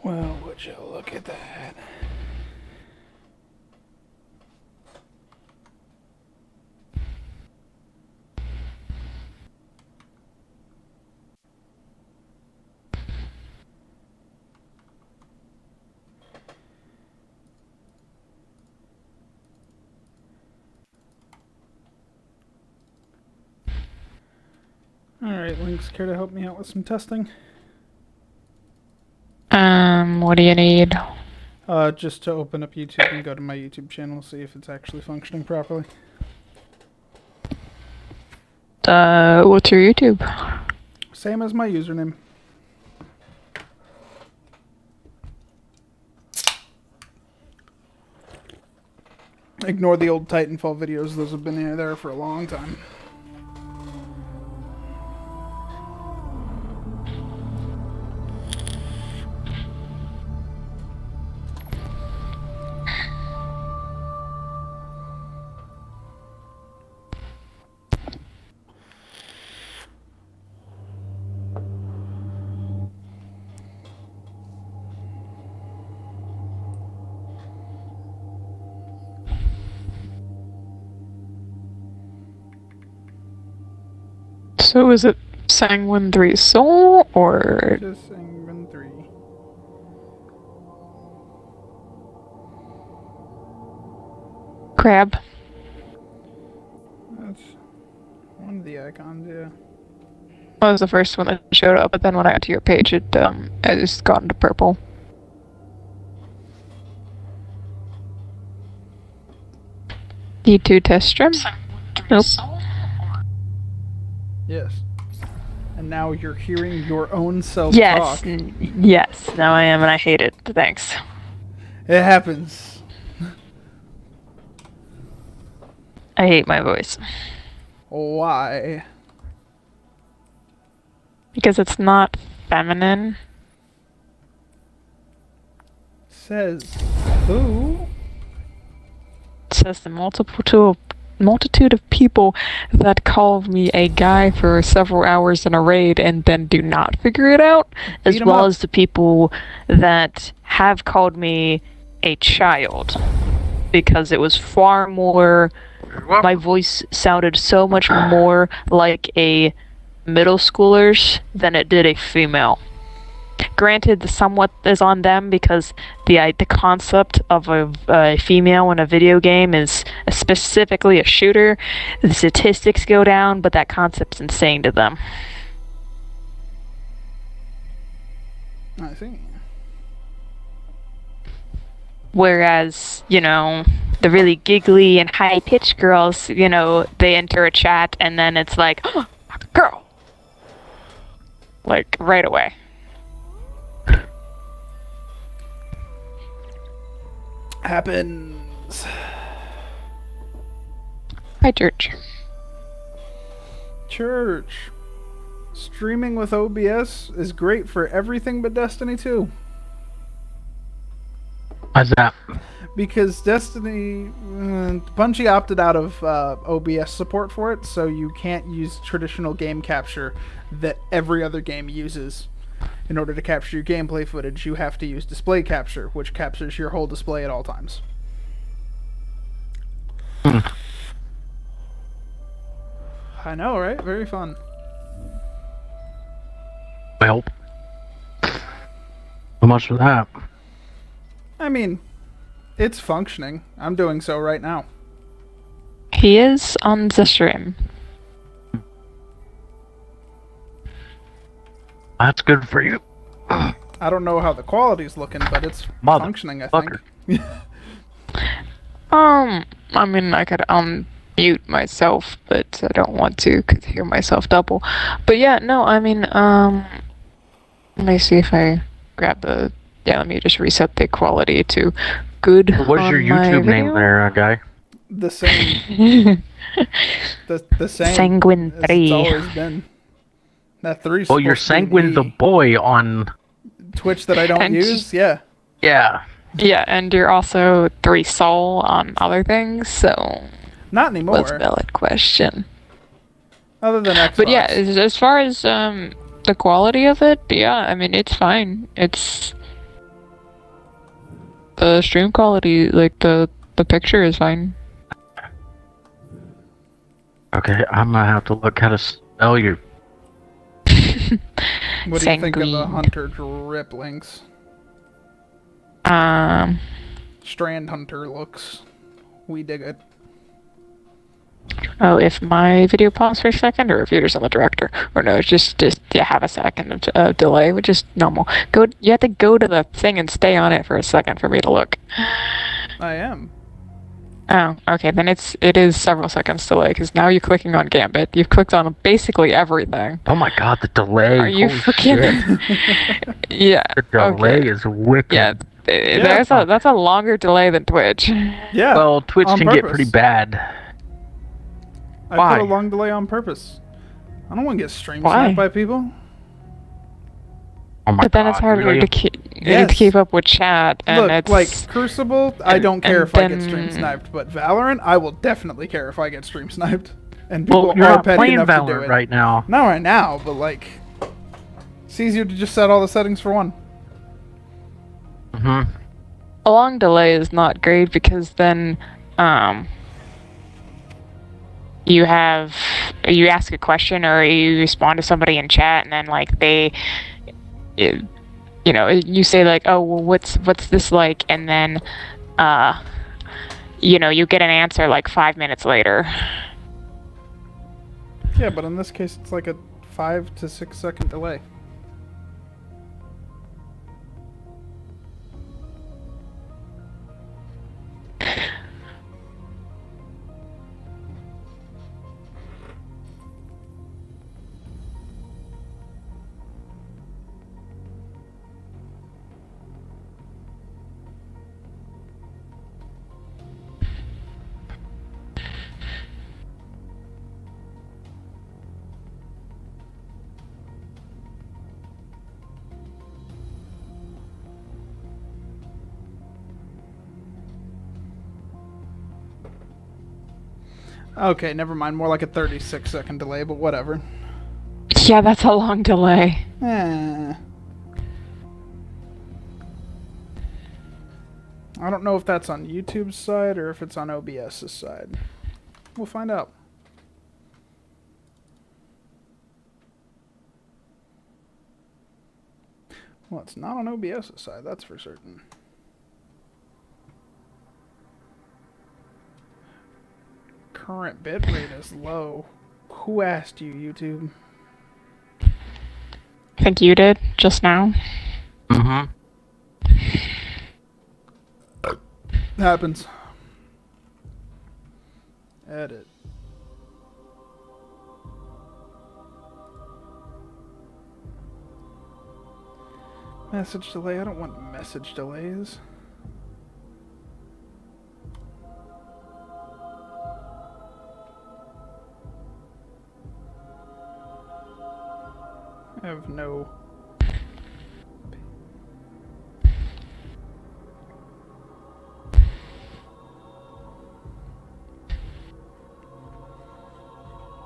Well, would you look at that? Alright, Lynx, care to help me out with some testing? What do you need? Just to open up YouTube and go to my YouTube channel, see if it's actually functioning properly. What's your YouTube? Same as my username. Ignore the old Titanfall videos, those have been there for a long time. So is it Sanguine 3 Soul or Just Sanguine 3. Crab? That's one of the icons, yeah. That was the first one that showed up, but then when I got to your page, it just got into purple. D2 test stream? Nope. Yes. And now you're hearing your own self Yes, talk. yes, now I am, and I hate it. Thanks. It happens. I hate my voice. Why? Because it's not feminine. Says who? It says the multitude of people that call me a guy for several hours in a raid and then do not figure it out, as Beat 'em well up. as the people that have called me a child, because it was far more, my voice sounded so much more like a middle schooler's than it did a female. Granted, the somewhat is on them, because the concept of a female in a video game is specifically a shooter. The statistics go down, but that concept's insane to them. I see. Whereas, the really giggly and high-pitched girls, they enter a chat and then it's like, oh, girl! Like, right away. Happens. Hi, church. Church. Streaming with OBS is great for everything but Destiny 2. Why's that? Because Destiny, Bungie opted out of OBS support for it, so you can't use traditional game capture that every other game uses. In order to capture your gameplay footage, you have to use display capture, which captures your whole display at all times. I know, right? Very fun. Well, so much for that. I mean, it's functioning. I'm doing so right now. He is on the stream. That's good for you. I don't know how the quality's looking, but it's functioning, I think. I mean, I could unmute myself, but I don't want to, because I hear myself double. But yeah, no, I mean, let me see if I grab the, let me just reset the quality to good. What is your YouTube name there, guy? The same. the same. Sanguine as 3. It's always been. That 3's Oh, you're Sanguine the boy on Twitch that I don't And use? Yeah. Yeah. Yeah, and you're also 3 Soul on other things, so Not anymore. what's a valid question? Other than Xbox. But yeah, as far as the quality of it, yeah, I mean, it's fine. It's the stream quality, like the picture is fine. Okay, I'm gonna have to look how to spell your. What do you think of the Sanguine. Hunter drip links? Strand Hunter looks. We dig it. Oh, if my video paused for a second, or if you're just on the director, or no, it's just you have a second of delay, which is normal. You have to go to the thing and stay on it for a second for me to look. I am. Oh, okay, then it is several seconds delay, because now you're clicking on Gambit. You've clicked on basically everything. Oh my god, the delay! Are you Holy freaking? shit. Yeah. The delay Okay. is wicked. Yeah. That's a longer delay than Twitch. Yeah. Well, Twitch on can get purpose. pretty bad. I Why? put a long delay on purpose. I don't want to get stream Why? sniped by people. Oh my But then god, it's harder really? to keep Yes. to keep up with chat, and Look, it's like Crucible, I don't care and if I get stream then- sniped, but Valorant, I will definitely care if I get stream sniped. And people Well, you're are not petty playing enough to do Valorant it. right now. Not right now, but like, it's easier to just set all the settings for one. Mm-hmm. a long delay is not great because then you ask a question or you respond to somebody in chat, and then like you say like, oh, well, what's this like, and then you get an answer like 5 minutes later. Yeah, but in this case, it's like a 5 to 6 second delay. Okay, never mind. More like a 36 second delay, but whatever. Yeah, that's a long delay. Eh. I don't know if that's on YouTube's side or if it's on OBS's side. We'll find out. Well, it's not on OBS's side, that's for certain. Current bitrate is low. Who asked you, YouTube? I think you did just now. Mm-hmm. Happens. Edit. Message delay. I don't want message delays. I have no...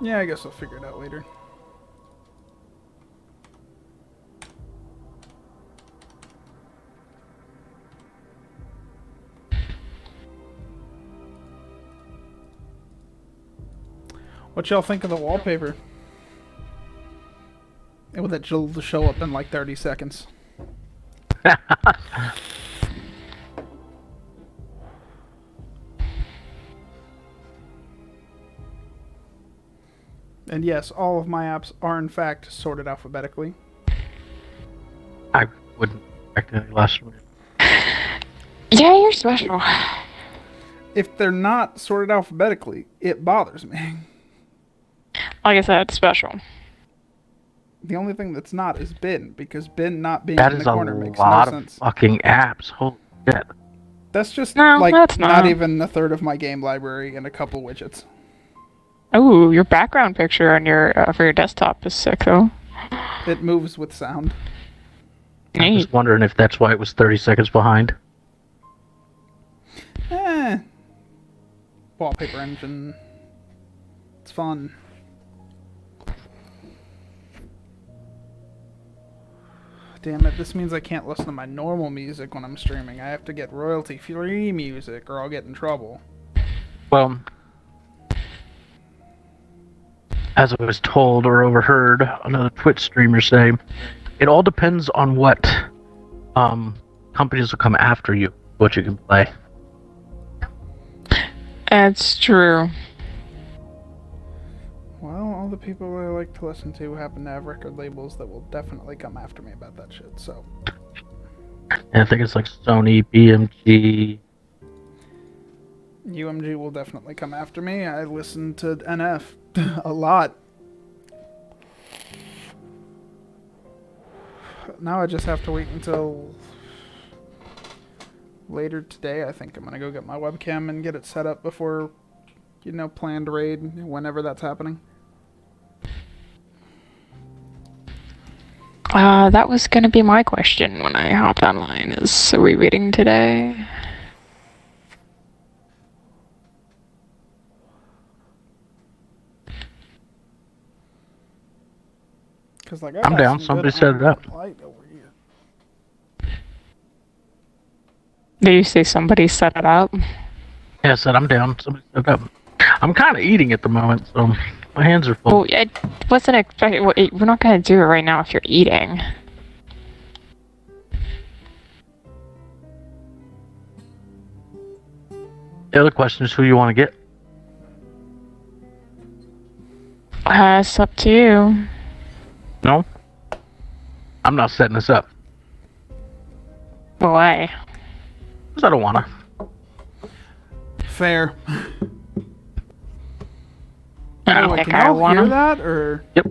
Yeah, I guess I'll figure it out later. What y'all think of the wallpaper? And with it to show up in like 30 seconds. And yes, all of my apps are in fact sorted alphabetically. I wouldn't expect any less from you. Yeah, you're special. If they're not sorted alphabetically, it bothers me. Like I said, it's special. The only thing that's not is bin, because bin not being That in is the a corner makes no lot of sense. fucking apps. Holy shit. That's just No, like that's not not. even a third of my game library and a couple widgets. Oh, your background picture on your for your desktop is sick though. It moves with sound. I Neat. was wondering if that's why it was 30 seconds behind. Wallpaper engine. It's fun. Damn it, this means I can't listen to my normal music when I'm streaming. I have to get royalty-free music or I'll get in trouble. Well, as I was told or overheard another Twitch streamer say, it all depends on what companies will come after you, what you can play. That's true. Well, all the people I like to listen to happen to have record labels that will definitely come after me about that shit, so. And I think it's like Sony, BMG. UMG will definitely come after me. I listen to NF a lot. Now I just have to wait until later today. I think I'm gonna go get my webcam and get it set up before, planned raid, whenever that's happening. That was gonna be my question when I hopped online. Are we reading today? Cause like I'm down. Somebody set it up. Light over here. Did you say somebody set it up? Yeah, I said I'm down. Somebody set it up. I'm kind of eating at the moment, so my hands are full. Well, I wasn't expecting. Well, we're not gonna do it right now if you're eating. The other question is who you want to get. It's up to you. No? I'm not setting this up. Why? Because I don't want to. Fair. I don't Wait, think can I y'all want hear to. that, or? Yep.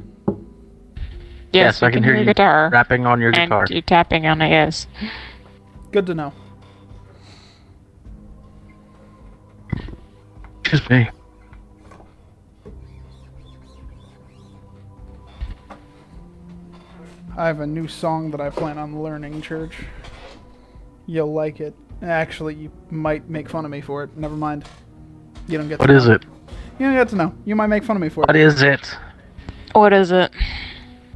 Yes, I can hear your you guitar. rapping on your guitar. And you tapping on it, yes. Good to know. Excuse me. I have a new song that I plan on learning, Church. You'll like it. Actually, you might make fun of me for it. Never mind. You don't get to What know. is it? You don't get to know. You might make fun of me for What it. is it? What is it?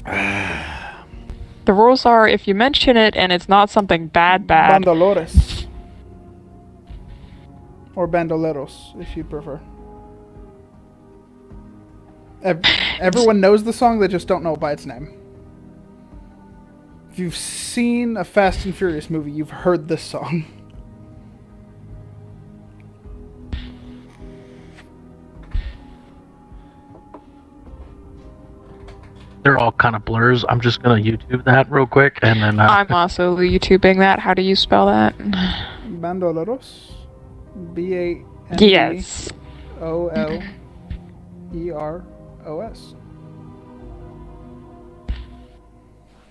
The rules are if you mention it and it's not something bad, Bandolores. Or bandoleros, if you prefer. Everyone knows the song, they just don't know it by its name. If you've seen a Fast and Furious movie, you've heard this song. They're all kind of blurs. I'm just going to YouTube that real quick, and then... I'm also YouTubing that. How do you spell that? Bandoleros. Yes. BANDOLEROS.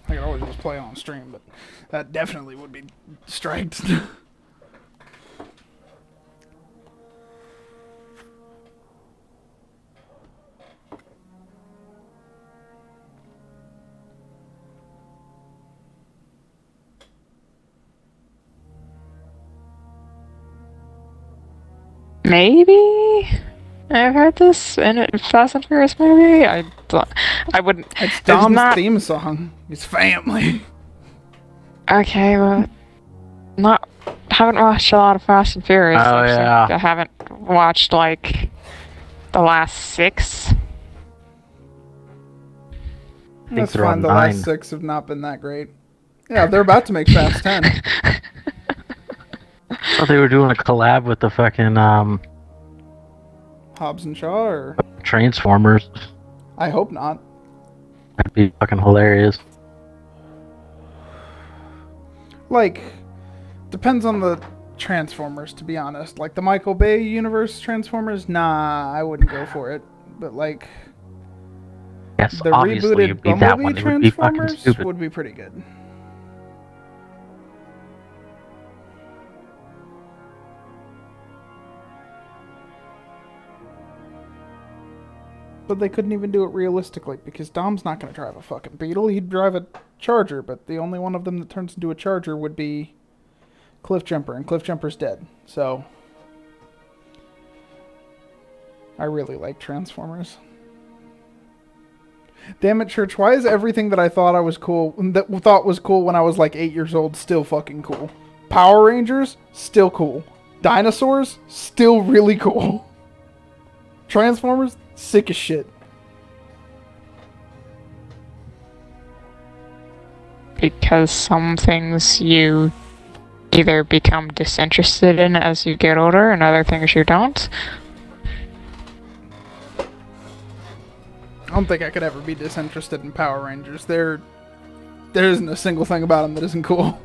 I could always just play on stream, but that definitely would be striked. Maybe I've heard this in a Fast and Furious movie. I wouldn't. It's It's Dom's not- theme song. His family. Okay, well, haven't watched a lot of Fast and Furious. Oh, actually. yeah. I haven't watched like the last 6. That's they're fine. on The 9. last 6 have not been that great. Yeah, they're about to make Fast 10. I thought they were doing a collab with the fucking Hobbs and Shaw, or Transformers. I hope not. That'd be fucking hilarious. Like, depends on the Transformers, to be honest. Like the Michael Bay universe Transformers, nah, I wouldn't go for it. But like Yes, the obviously rebooted it'd be that one. Bumblebee It would be fucking Transformers stupid. would be pretty good. But they couldn't even do it realistically because Dom's not going to drive a fucking Beetle. He'd drive a Charger, but the only one of them that turns into a Charger would be Cliffjumper, and Cliffjumper's dead. So I really like Transformers. Damn it, Church, why is everything that I thought was cool when I was like 8 years old still fucking cool? Power Rangers, still cool. Dinosaurs, still really cool. Transformers, sick as shit. Because some things you either become disinterested in as you get older, and other things you don't. I don't think I could ever be disinterested in Power Rangers. There isn't a single thing about them that isn't cool.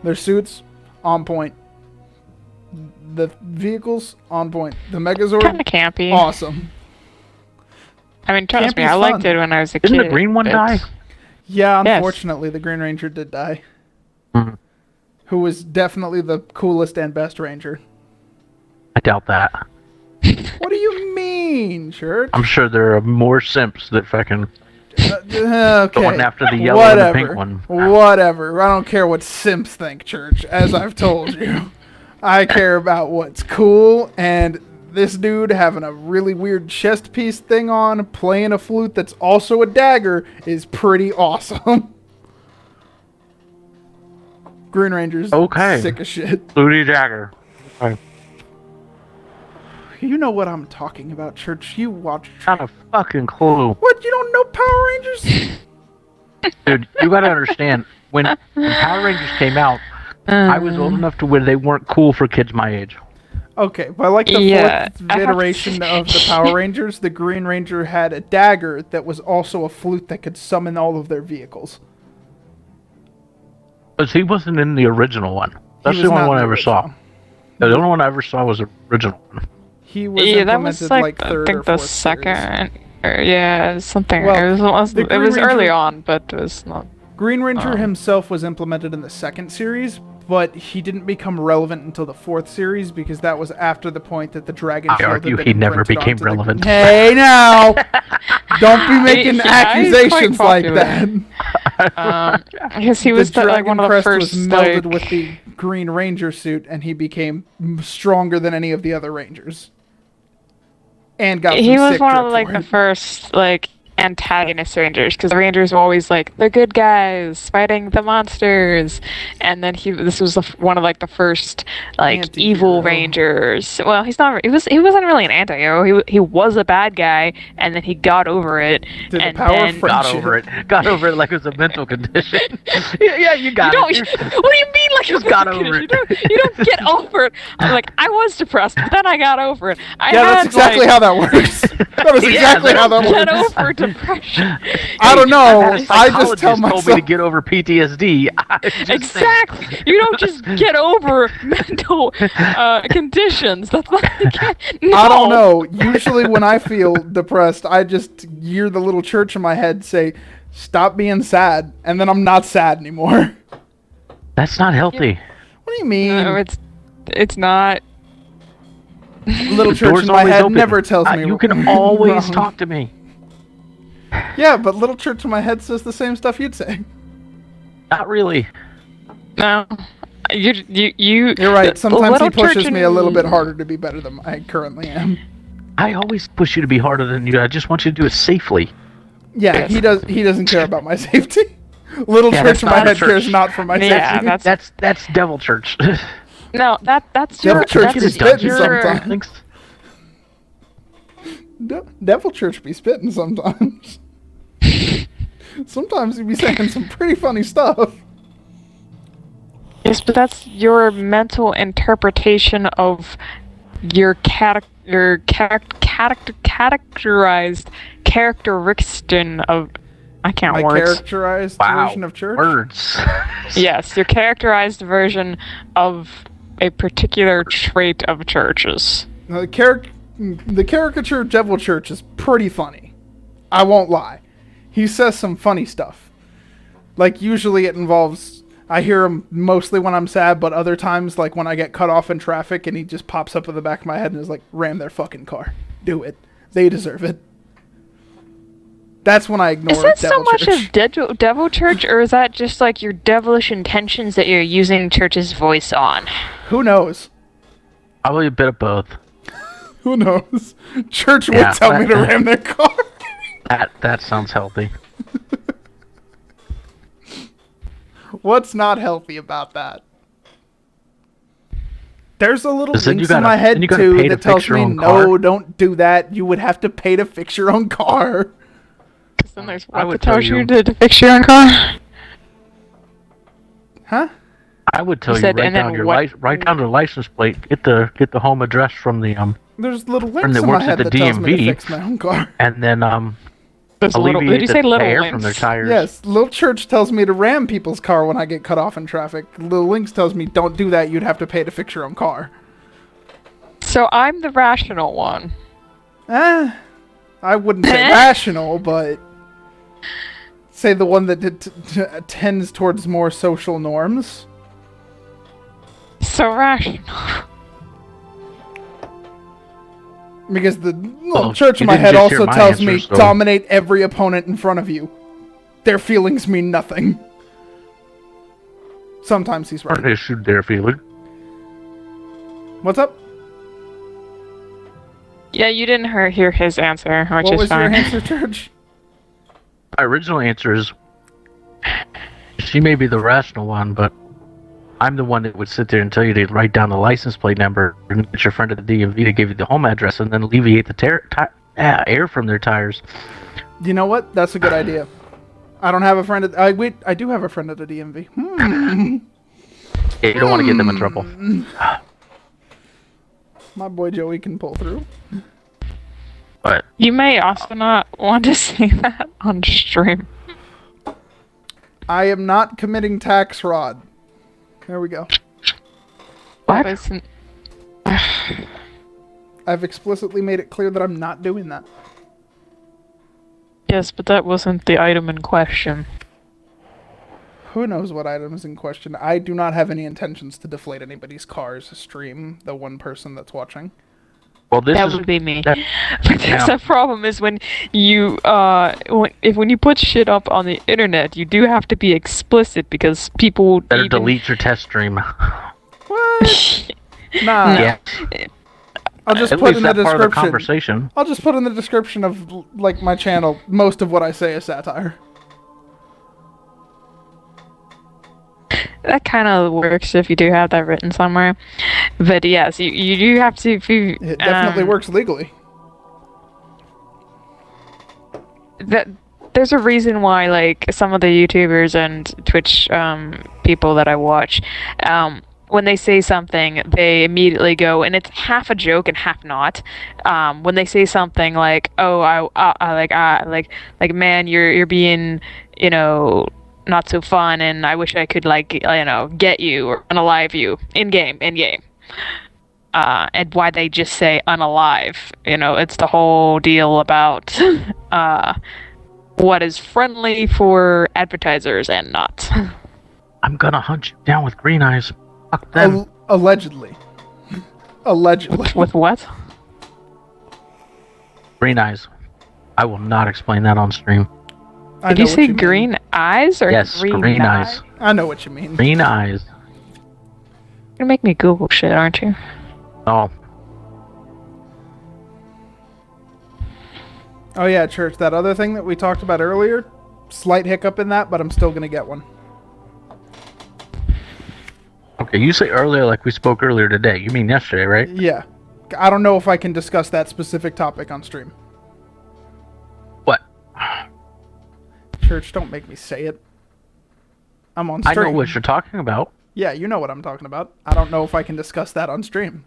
Their suits, on point. The vehicles, on point. The Megazord, Kind of campy. awesome. I mean, trust me, Campy's I liked fun. it when I was a Didn't kid. the green one but- die? Yeah, Yes. unfortunately, the Green Ranger did die. Mhm. Who was definitely the coolest and best Ranger. I doubt that. What do you mean, Church? I'm sure there are more simps that fucking Okay. going after the yellow and the pink one. Whatever. I don't care what simps think, Church, as I've told you. I care about what's cool, and this dude having a really weird chest piece thing on, playing a flute that's also a dagger, is pretty awesome. Green Ranger's Okay. sick as shit. Flutie Dagger. Okay. You know what I'm talking about, Church. You watch... Not a fucking clue. What? You don't know Power Rangers? Dude, you gotta understand, when Power Rangers came out, I was old enough to where they weren't cool for kids my age. Okay, but like the Yeah, fourth I have- iteration of the Power Rangers, the Green Ranger had a dagger that was also a flute that could summon all of their vehicles. Because he wasn't in the original one. That's He the was only not one in I the ever saw. original. The only one I ever saw was the original one. He was Yeah, that implemented was like, third I think or the fourth second. Or, yeah, something. Well, it was, the it Green was early Ranger- on, but it was not. series. Green Ranger himself was implemented in the second series, but he didn't become relevant until the fourth series because that was after the point that the Dragon I Shield had argue been he never imprinted became onto the- relevant. Hey now! Don't be making He's quite accusations like popular. that. Because he was the like one of the Crest first. was melded like, with the Green Ranger suit, and he became stronger than any of the other Rangers. And got he some was sick one drip of like for the it. first like antagonist Rangers, because the Rangers were always like the good guys fighting the monsters, and then this was one of like the first like Anti-hero. evil Rangers. Well, he wasn't really an anti-hero. He was a bad guy, and then he got over it. Did the and power of then friendship. Got over it. Got over it like it was a mental condition. yeah, you got You it. don't, what do you mean like Just you got over you don't get over it. I'm like, I was depressed, but then I got over it. I Yeah, that's had, exactly like, how that works. That was Yeah, exactly but how that get works. over depression. I don't know. I've had a I just tell psychologist myself. told me to get over PTSD. I just think- Exactly. You don't just get over mental conditions. That's not. No. I don't know. Usually, when I feel depressed, I just hear the little church in my head say, "Stop being sad," and then I'm not sad anymore. That's not healthy. What do you mean? No, it's not. Little The church door's in my always head open. never tells me. You can always wrong. talk to me. Yeah, but little church in my head says the same stuff you'd say. Not really. No. You're right. Sometimes he Little pushes Church me a little and- bit harder to be better than I currently am. I always push you to be harder than you. I just want you to do it safely. Yeah, he does. He doesn't care about my safety. Little Yeah, church that's in my not a head church. cares not for my Yeah, safety. That's devil church. No, that's Devil your. Church That's is spitting your. sometimes. Devil church be spitting sometimes. Sometimes he be saying some pretty funny stuff. Yes, but that's your mental interpretation of your characterized characteristic of. I can't My words. characterized Wow. version of church. Words. Yes, your characterized version of a particular trait of churches. Now, the caricature of Devil Church is pretty funny. I won't lie. He says some funny stuff. Like, usually it involves... I hear him mostly when I'm sad, but other times, like when I get cut off in traffic and he just pops up in the back of my head and is like, ram their fucking car. Do it. They deserve it. That's when I ignore Is that so Devil much Church. of devil church, or is that just like your devilish intentions that you're using church's voice on? Who knows? Probably a bit of both. Who knows? Church would Yeah, tell me to but- ram their car. That sounds healthy. What's not healthy about that? There's a little Then links you in my gotta- head then you gotta too pay to that tells fix your me own no, car." don't do that. You would have to pay to fix your own car. Because then there's I what would that tells tell you you- to fix your own car. Huh? I would tell you, said, write and then down your what- write down the license plate. Get the home address from the There's little Friend links that in my works at head the that tells me to DMV. fix my own car. and then There's little. alleviate Did you say the little air links? from their tires. Yes, Little Church tells me to ram people's car when I get cut off in traffic. Little Links tells me don't do that. You'd have to pay to fix your own car. So I'm the rational one. I wouldn't say rational, but say the one that tends towards more social norms. So rational. Because the Little Well, Church in you my didn't head just hear also my tells me answer, so- dominate every opponent in front of you. Their feelings mean nothing. Sometimes he's Aren't right. they shoot their feeling? What's up? Yeah, you didn't hear his answer, which What is was your fine. answer, Church? My original answer is she may be the rational one, but I'm the one that would sit there and tell you to write down the license plate number and get your friend at the DMV to give you the home address and then alleviate the air from their tires. You know what? That's a good idea. I don't have a friend at... I do have a friend at the DMV. Yeah, you don't want to get them in trouble. My boy Joey can pull through. But You may also not want to say that on stream. I am not committing tax fraud. There we go. what? Listen, I've explicitly made it clear that I'm not doing that. yes, but that wasn't the item in question. Who knows what item is in question? I do not have any intentions to deflate anybody's car's stream, the one person that's watching. Well, this That is would be me. that- But there's Yeah. a problem is when you when you put shit up on the internet, you do have to be explicit because people will better even... delete your test stream. What? Nah. Yeah, I'll just at put least in the that part of the description. conversation. I'll just put in the description of like my channel. Most of what I say is satire. That kind of works if you do have that written somewhere. But yes, you do have to... If you, It definitely works legally. That there's a reason why like some of the YouTubers and Twitch people that I watch, when they say something, they immediately go, and it's half a joke and half not. When they say something like, "Oh, like man, you're being, not so fun, and I wish I could get you or unalive you in game." And why they just say unalive. It's the whole deal about what is friendly for advertisers and not. I'm gonna hunt you down with green eyes. Fuck them. Allegedly. Allegedly. With what? Green eyes. I will not explain that on stream. I Did know you what say mean. green eyes or Yes, green eyes. I know what you mean. Green eyes. You're gonna make me Google shit, aren't you? Oh, Oh yeah, Church, that other thing that we talked about earlier, slight hiccup in that, but I'm still gonna get one. okay. You say earlier, like we spoke earlier today. You mean yesterday, right? Yeah. I don't know if I can discuss that specific topic on stream. What? Church, don't make me say it. I'm on I stream. know what you're talking about. Yeah, you know what I'm talking about. I don't know if I can discuss that on stream.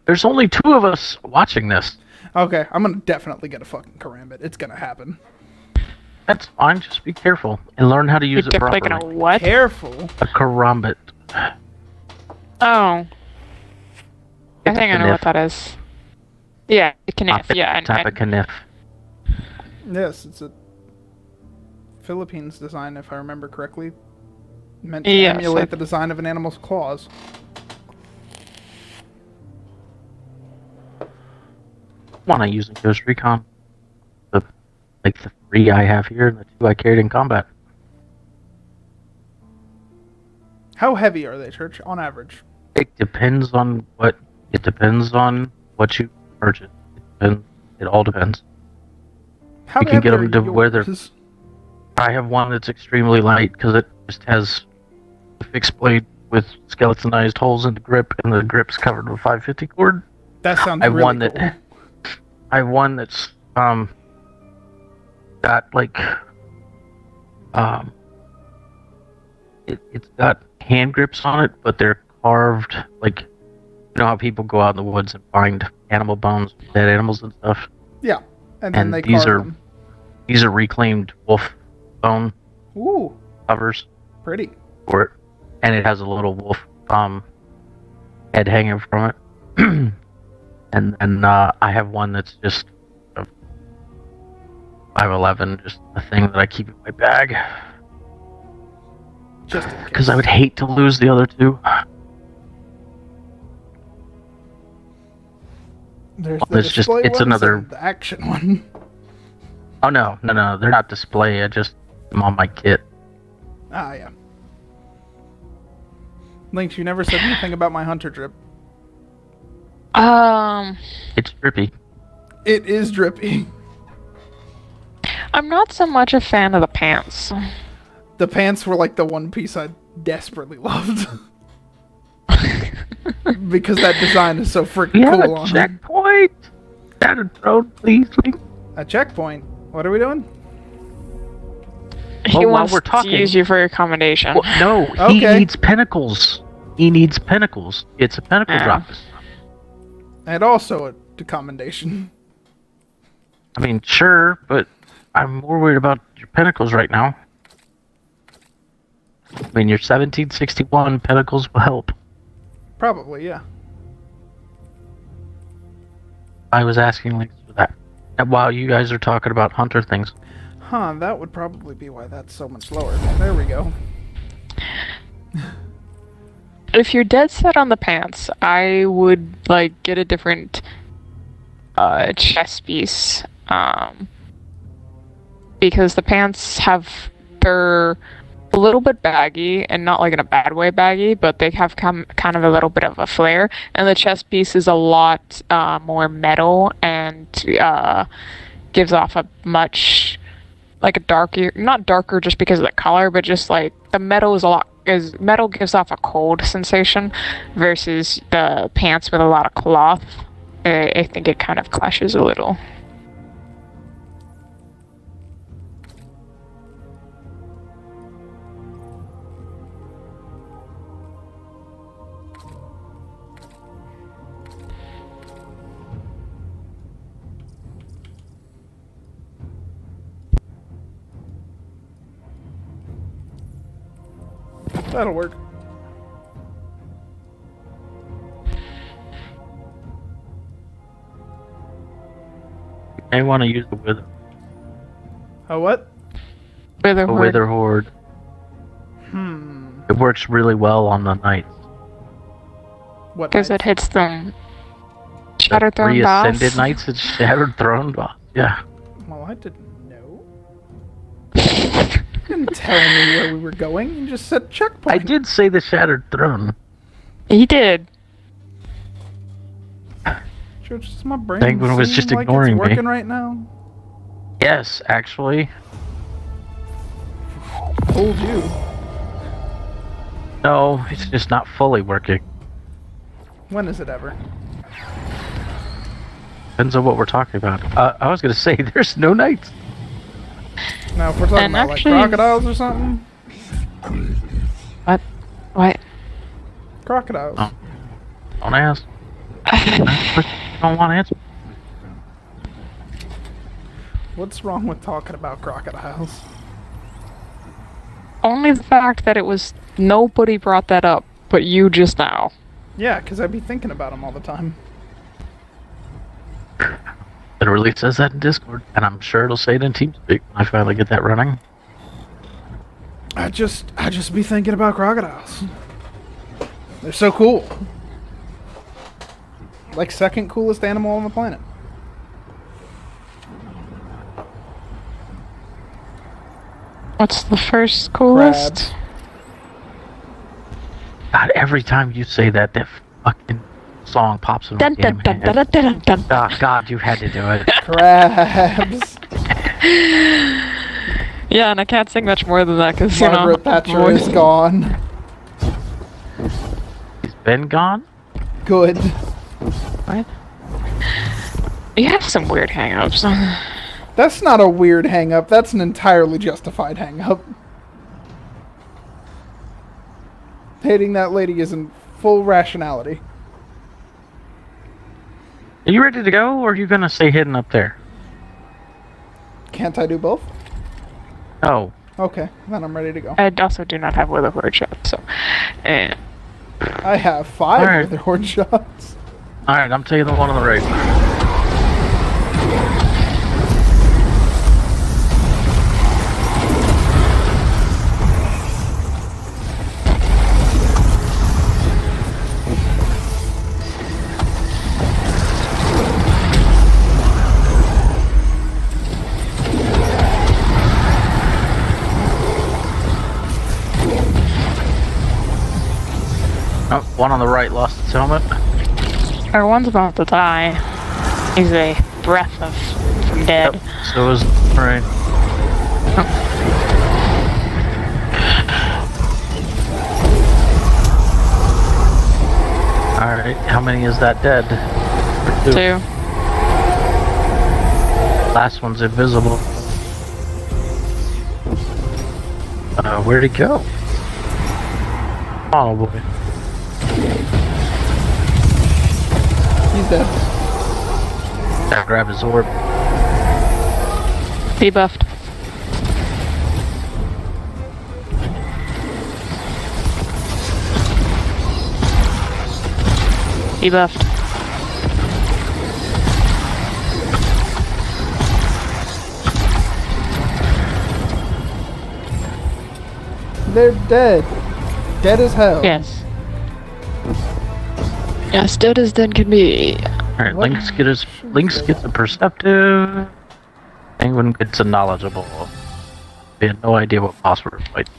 There's only 2 of us watching this. Okay, I'm gonna definitely get a fucking karambit. It's gonna happen. That's fine. Just be careful and learn how to You're use it definitely properly. gonna what? Careful. A karambit. Oh. I It's think a I know kniff. what that is. Yeah, a kniff, yeah. Type of kniff. Yes, it's a Philippines design, if I remember correctly. Meant to Yes, emulate the design of an animal's claws. One I use in Ghost Recon. The 3 I have here and the 2 I carried in combat. How heavy are they, Church, on average? It depends on what you purchase. It all depends. How You can get heavy them are to where they're- yours? I have one that's extremely light because it just has a fixed blade with skeletonized holes in the grip, and the grip's covered with 550 cord. That sounds I have really one cool. that I have one that's got like it's got hand grips on it, but they're carved like, you know how people go out in the woods and find animal bones, dead animals and stuff. Yeah, and then And they these carve are- them. These are reclaimed wolf bone Ooh, covers pretty. for it, and it has a little wolf head hanging from it. And then I have one that's just a 511, just a thing that I keep in my bag Just in because case. I would hate to lose the other two. There's Well, the it's just- display it's ones another- and the action one. Oh no, they're not display. I just them on my kit. Ah, yeah. Lynx, you never said anything about my hunter drip. It's drippy. It is drippy. I'm not so much a fan of the pants. The pants were like the one piece I desperately loved. Because that design is so freaking We have cool a on it. checkpoint. Shattered Throne, please. A checkpoint? What are we doing? He Well, while wants we're to talking- use you for your accommodation. Well, no, he Okay. needs pinnacles. He needs pinnacles. It's a pinnacle Yeah. drop. And also a commendation. I mean, sure, but I'm more worried about your pinnacles right now. I mean, your 1761 pinnacles will help. Probably, yeah. I was asking links for that. And while you guys are talking about hunter things, Huh, that would probably be why that's so much lower. There we go. If you're dead set on the pants, I would like get a different chest piece. Because the pants they're a little bit baggy, and not like in a bad way baggy, but they have kind of a little bit of a flare, and the chest piece is a lot more metal and gives off a much like a darker, not darker just because of the color, but just like the metal metal gives off a cold sensation versus the pants with a lot of cloth. I think it kind of clashes a little. That'll work. I want to use the wither, Oh, what? Wither the horde. wither horde. It works really well on the knights. What? Because it nights? hits them. The Shattered Throne boss. Reascended knights and Shattered Throne boss. Yeah. Well, I didn't know. You didn't tell me where we were going. You just said checkpoint. I did say the Shattered Throne. He did. Sure, it's just my brain. Penguin was seem just like ignoring it's me. working right now. Yes, actually. Told you. No, it's just not fully working. When is it ever? Depends on what we're talking about. I was going to say, there's no knights. Now, if we're talking And about actually- like crocodiles or something, What? crocodiles. Oh. Don't ask. Don't want to answer. What's wrong with talking about crocodiles? Only the fact that it was nobody brought that up, but you just now. Yeah, because I'd be thinking about them all the time. Literally says that in Discord, and I'm sure it'll say it in TeamSpeak when I finally get that running. I just be thinking about crocodiles. They're so cool. Like second coolest animal on the planet. What's the first coolest? Crabs. God, every time you say that, that fucking song pops in my Dun dun damn dun head. dun dun dun dun. Oh, God, you had to do it. Crabs. Yeah, and I can't sing much more than that because, you know... Margaret Thatcher voice- is gone. He's been gone? Good. What? You have some weird hang-ups. That's not a weird hang-up. That's an entirely justified hang-up. Hating that lady is in full rationality. Are you ready to go, or are you gonna stay hidden up there? Can't I do both? Oh. Okay, then I'm ready to go. I also do not have Witherhoard shot, so... I have 5 Alright. with the horde shots. Alright, I'm taking the one on the right. Oh, one on the right lost its helmet. Our one's about to die. He's a breath from dead. Yep, so is right. Alright, how many is that dead? Or 2. Last one's invisible. Where'd he go? Oh boy. He's dead. Gotta grab his orb. Debuffed. Debuffed. They're dead. Dead as hell. Yes. Yes, dead as dead can be. Alright, What? Lynx gets a perceptive. Penguin gets a knowledgeable. We had no idea what boss we were fighting.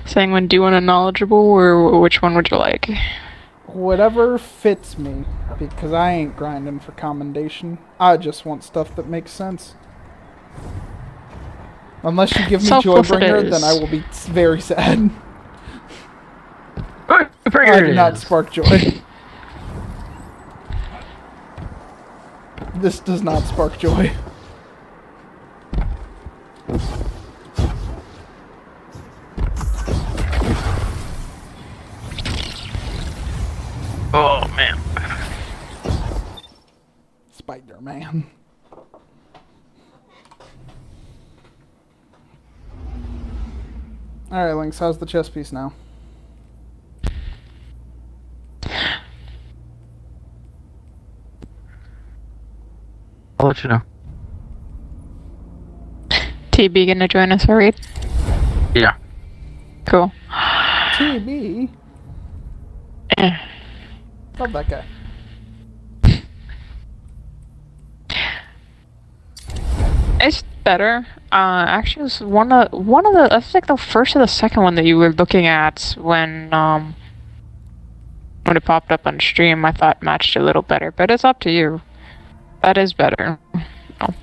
Sanguine, do you want a knowledgeable, or which one would you like? Whatever fits me, because I ain't grinding for commendation. I just want stuff that makes sense. Unless you give me Selfless it Joybringer, is. then I will be very sad. Right, I do not spark joy. This does not spark joy. Oh man. Spider-Man. Alright, Lynx, how's the chess piece now? I'll let you know. TB gonna join us for raid? Yeah. Cool. TB? Eh. Love that guy. It's better. Actually, it was one of the. I think the first or the second one that you were looking at when it popped up on stream. I thought matched a little better, but it's up to you. That is better. Oh.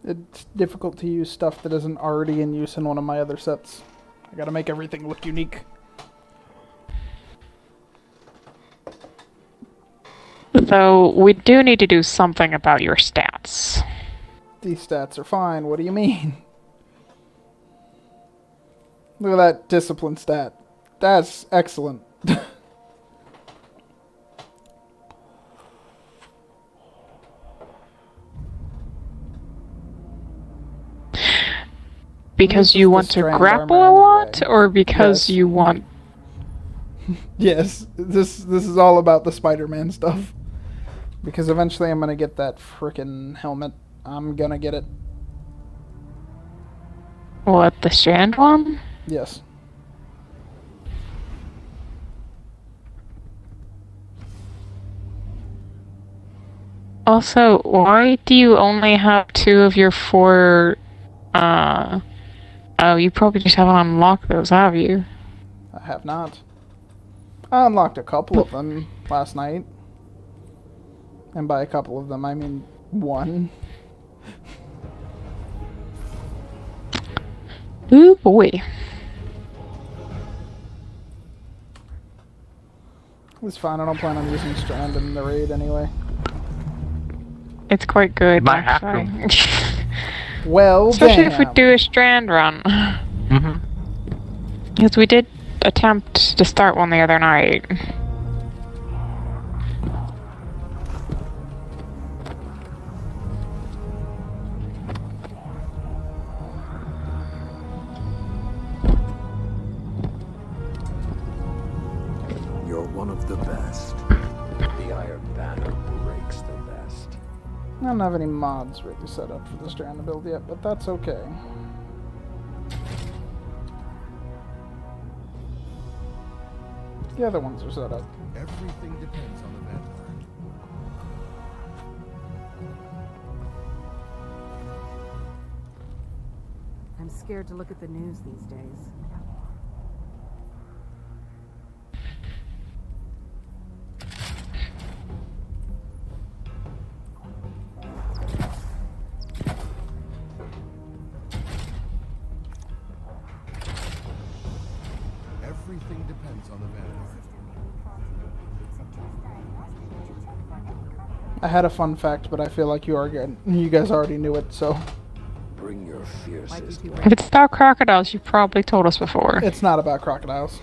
It's difficult to use stuff that isn't already in use in one of my other sets. I gotta make everything look unique. So we do need to do something about your stats. These stats are fine, what do you mean? Look at that discipline stat. That's excellent. Because This you is want the to strand grapple armor a lot, anyway. or because Yes. you want... Yes, this is all about the Spider-Man stuff. Because eventually I'm gonna get that frickin' helmet. I'm gonna get it. What, the strand one? Yes. Also, why do you only have 2 of your 4 Oh, you probably just haven't unlocked those, have you? I have not. I unlocked a couple of them last night. And by a couple of them, I mean one. Ooh boy. It's fine. I don't plan on using Strand in the raid anyway. It's quite good. Might have actually. Well, Especially damn. if we do a strand run. Mm-hmm. Because we did attempt to start one the other night. You're one of the best. The Iron Banner breaks the best. I don't have any mods really set up for the Strand build yet, but that's okay. The other ones are set up. Everything depends on the Vanguard. I'm scared to look at the news these days. Everything depends on the Vanguard. I had a fun fact, but I feel like you guys already knew it, so Bring your fiercest. If it's about crocodiles, you probably told us before. it's not about crocodiles.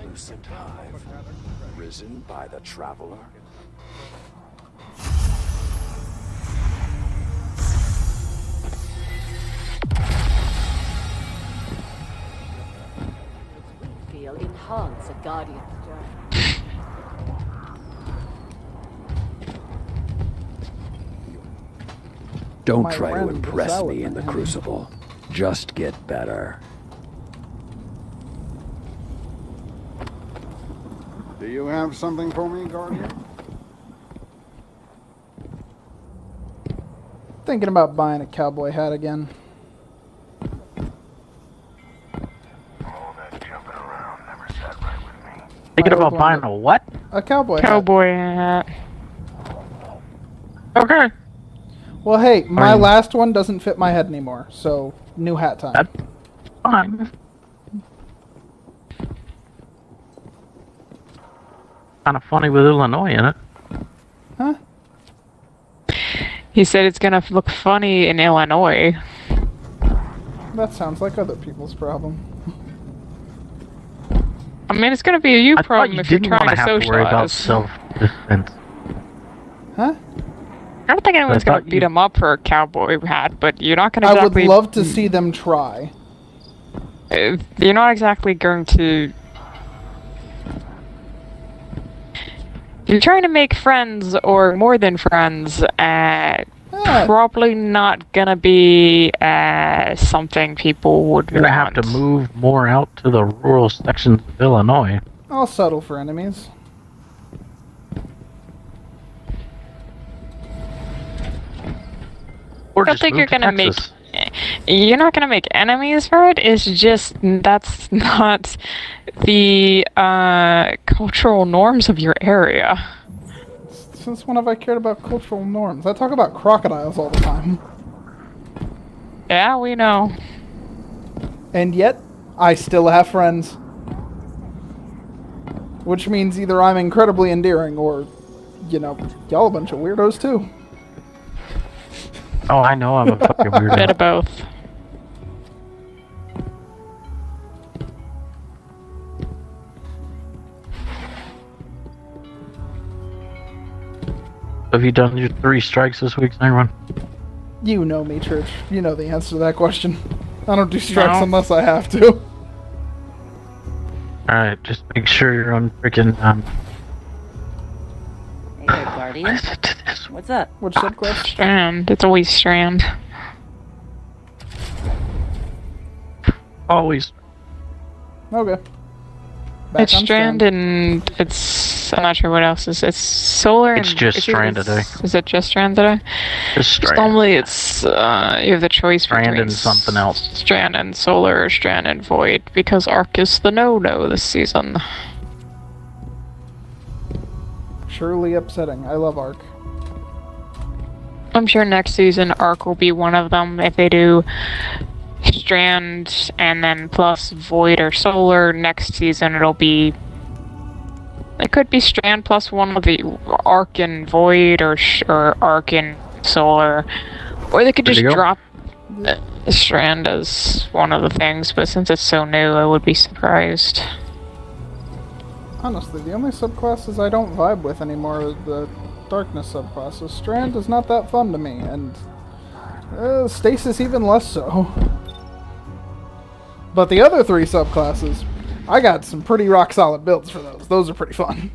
Lucent Hive. Risen by the Traveler. Feel enhance a Guardian's journey. Don't My try to friend, impress Salad me in the Man. Crucible. Just get better. Do you have something for me, Guardian? Thinking about buying a cowboy hat again. Thinking My about old buying one. a what? A cowboy hat. Cowboy hat. Okay. Well, hey, my Fine. last one doesn't fit my head anymore, so new hat time. That's fine. Kind of funny with Illinois in it. Huh? He said it's gonna look funny in Illinois. That sounds like other people's problem. I mean, it's gonna be a you I thought problem you if you're didn't trying want to to have to worry about socialize. self-defense. Huh? I don't think anyone's I gonna thought beat you- him up for a cowboy hat, but you're not gonna I would exactly. love to see them try. You're not exactly going to. If you're trying to make friends or more than friends, probably not gonna be something people would You're gonna have want. to move more out to the rural sections of Illinois. I'll settle for enemies. Or I don't just think move you're to gonna Texas. You're not gonna make enemies for it. It's just that's not the cultural norms of your area. Since when have I cared about cultural norms? I talk about crocodiles all the time. Yeah, we know. And yet, I still have friends. Which means either I'm incredibly endearing or, y'all a bunch of weirdos too. Oh, I know, I'm a fucking Bit weirdo. of both. Have you done your 3 strikes this week, everyone? You know me, Church. You know the answer to that question. I don't do strikes No. unless I have to. Alright, just make sure you're on freaking, Hey there, Guardian. What's up? Which subquest? Strand. It's always Strand. always. Okay. Back It's on Strand and it's... I'm not sure what else is. It's Solar and... It's just Strand today. Is it just Strand today? Just Strand. Normally it's... you have the choice Strand between and something else. Strand and Solar or Strand and Void, because Arc is the no-no this season. Surely upsetting. I love Arc. I'm sure next season Arc will be one of them. If they do Strand and then plus Void or Solar, next season it'll be... It could be Strand plus one of the Arc and Void or Arc and Solar. Or they could There just you go. drop Strand as one of the things, but since it's so new, I would be surprised. Honestly, the only subclasses I don't vibe with anymore are the Darkness subclasses. Strand is not that fun to me, and Stasis even less so. But the other three subclasses, I got some pretty rock solid builds for those. Those are pretty fun.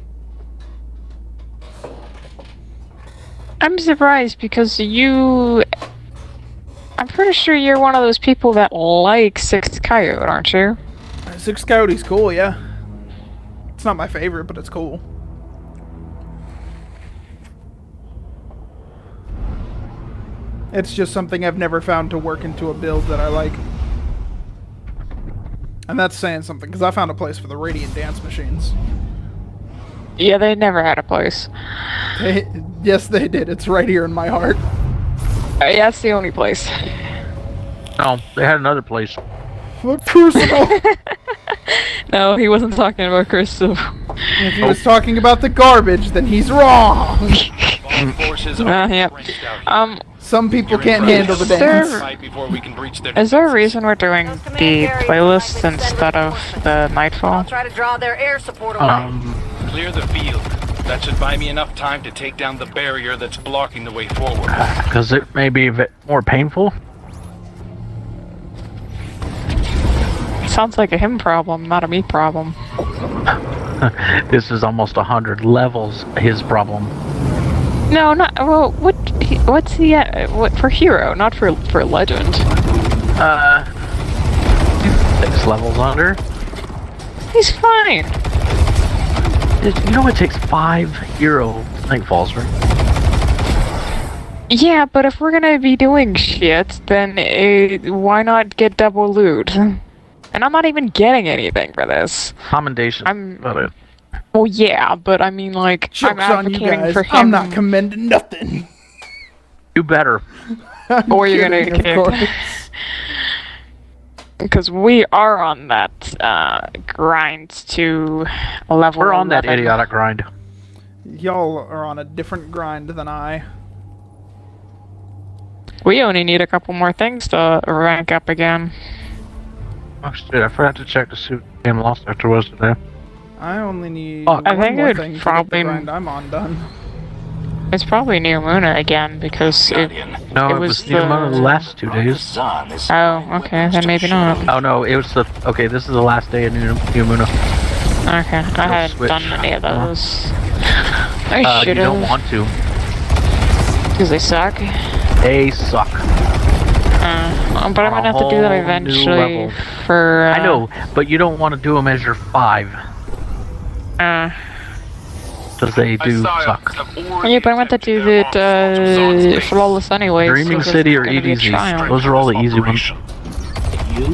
I'm surprised because you... I'm pretty sure you're one of those people that like Sixth Coyote, aren't you? Six Coyote's cool, yeah. It's not my favorite, but it's cool. It's just something I've never found to work into a build that I like. And that's saying something, because I found a place for the Radiant Dance Machines. Yeah, they never had a place. Yes, they did. It's right here in my heart. Yeah, that's the only place. No, they had another place. Look personal. No, he wasn't talking about Crystal. If he was talking about the garbage, then he's wrong. Yeah. Some people can't handle the dance. Is there a reason we're doing the playlist instead of the Nightfall? Try to draw their air support away. Clear the field. That should buy me enough time to take down the barrier that's blocking the way forward. Because it may be a bit more painful. Sounds like a him problem, not a me problem. This is almost 100 levels his problem. No, not well. What's the what for hero, not for legend? 6 levels under. He's fine. You know it takes 5 hero nightfalls, right? Yeah, but if we're gonna be doing shit, then why not get double loot? And I'm not even getting anything for this. Commendation. I'm- about it. Well, yeah, but I mean, like, I'm Joke's on you advocating guys. for him. I'm not commending nothing. You better. Or you're gonna Kidding, get of kicked. course. Because we are on that grind to level. We're on that 11. idiotic grind. Y'all are on a different grind than I. We only need a couple more things to rank up again. Oh shit, I forgot to check to see what game Lost After was today. I only need Fuck. I one think more it would thing to get probably- the grind I'm on done. It's probably New Muna again because it. No, It it was was the amount of the last 2 days. Oh, okay, then maybe not. Oh no, it was the... Okay, this is the last day of New Muna. Okay, I haven't Switch. done any of those. I You should don't have. want to. Because they suck. They suck. But I'm On a gonna have to do them whole new eventually level. for. I know, but you don't want to do them as your 5. Because they do suck. Yeah, but I'm going to do it flawless anyway. Dreaming so City it's or gonna be a EDZ. trial. Those are all the easy ones.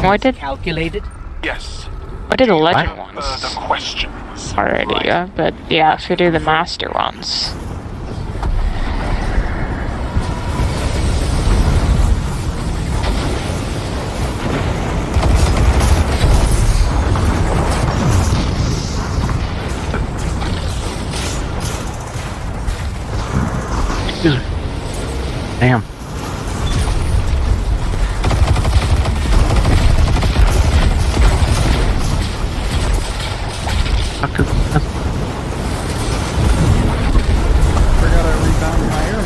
Oh, I did. Calculated? Yes. I did the legend What? The ones questions. already, yeah. But yeah, if you do the master ones. Excuse me. Damn. Fuck is this? Forgot I rebound my air.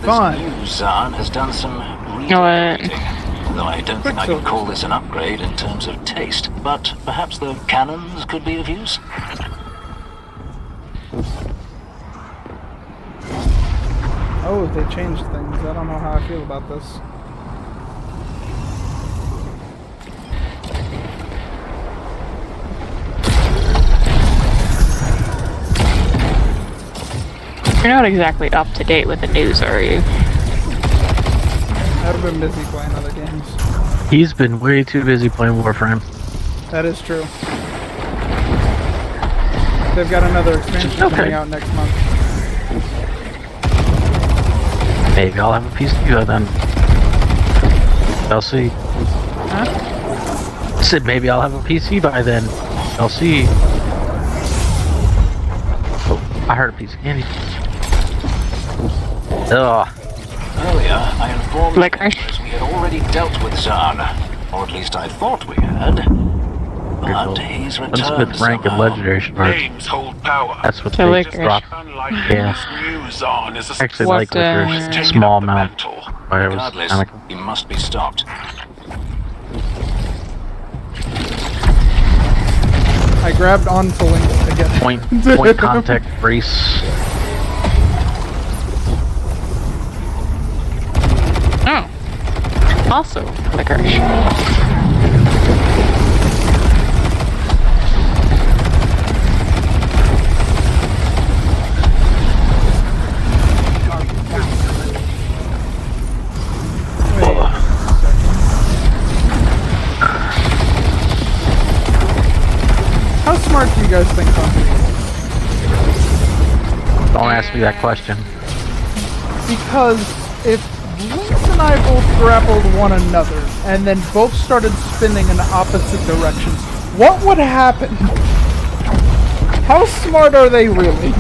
fun. This new Zahn has done some What? redecorating. Though I don't think I could call this an upgrade in terms of taste, but perhaps the cannons could be of use? Oh, they changed things. I don't know how I feel about this. You're not exactly up to date with the news, are you? I've been busy playing other games. He's been way too busy playing Warframe. That is true. They've got another expansion coming out next month. Maybe I'll have a PC by then. I'll see. Huh? I said maybe I'll have a PC by then. I'll see. Oh, I heard a piece of candy. Ugh. Earlier, I informed Like you that we had already dealt with Zahn. Or at least I thought we had. But he's returned Unsmith rank and somehow. legendary shards. Names hold power. That's what To they licorice. drop. Unlike Yeah. this new Zahn is a Actually, What, like licorice, taking small up the amount. mantle. But it was Regardless, kinda- he must be stopped. I grabbed onto Link to get point contact brace. Oh. Also, licorice. How smart do you guys think Bumpy is? Don't ask me that question. Because if Lynx and I both grappled one another and then both started spinning in opposite directions, what would happen? How smart are they really?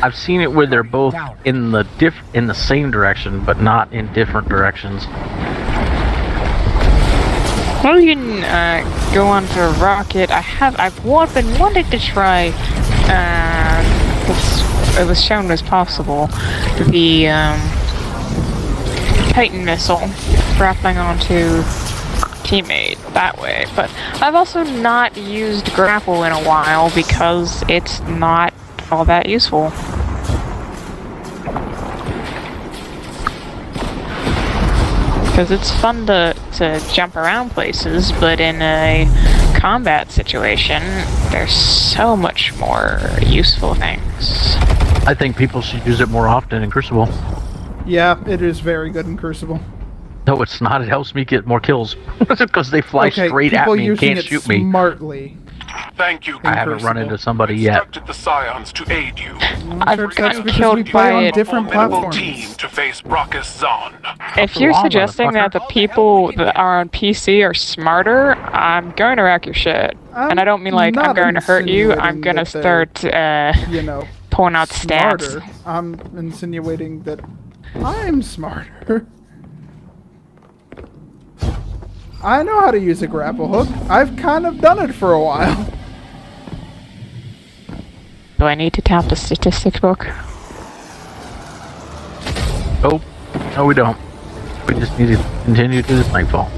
I've seen it where they're both in the same direction, but not in different directions. Well, you can go on to Rocket. I've been wanting to try. It was shown as possible. The Titan missile grappling onto teammate that way, but I've also not used grapple in a while because it's not all that useful. Because it's fun to jump around places, but in a combat situation, there's so much more useful things. I think people should use it more often in Crucible. Yeah, it is very good in Crucible. No, it's not. It helps me get more kills. Because they fly Okay, straight at people me and using can't it shoot me. smartly. Thank you. I haven't run Crucible. into somebody yet. Instructed the Scions to aid you. I've That's gotten because killed we play by on it. different Formidable platforms. team to face Brockus Zahn. If you're on, suggesting that the motherfucker. people that are on PC are smarter, I'm going to wreck your shit. And I don't mean like I'm not going to hurt you, I'm insinuating going to that they're, start You know, pulling out stats. smarter. I'm insinuating that I'm smarter. I know how to use a grapple hook. I've kind of done it for a while. Do I need to tap the statistics book? Oh, no, we don't. We just need to continue to this nightfall.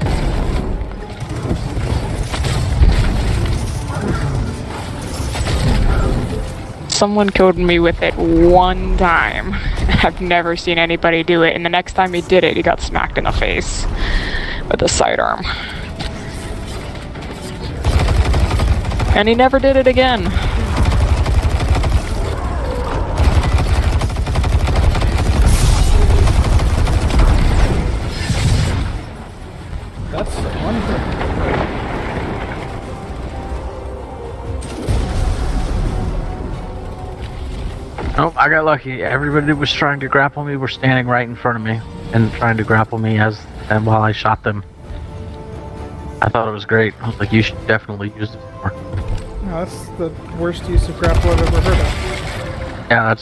Someone killed me with it one time. I've never seen anybody do it, and the next time he did it, he got smacked in the face with a sidearm. And he never did it again. That's the one thing. Nope, I got lucky. Everybody that was trying to grapple me were standing right in front of me and trying to grapple me and while I shot them. I thought it was great. I was like, you should definitely use it more. No, that's the worst use of grapple I've ever heard of. Yeah,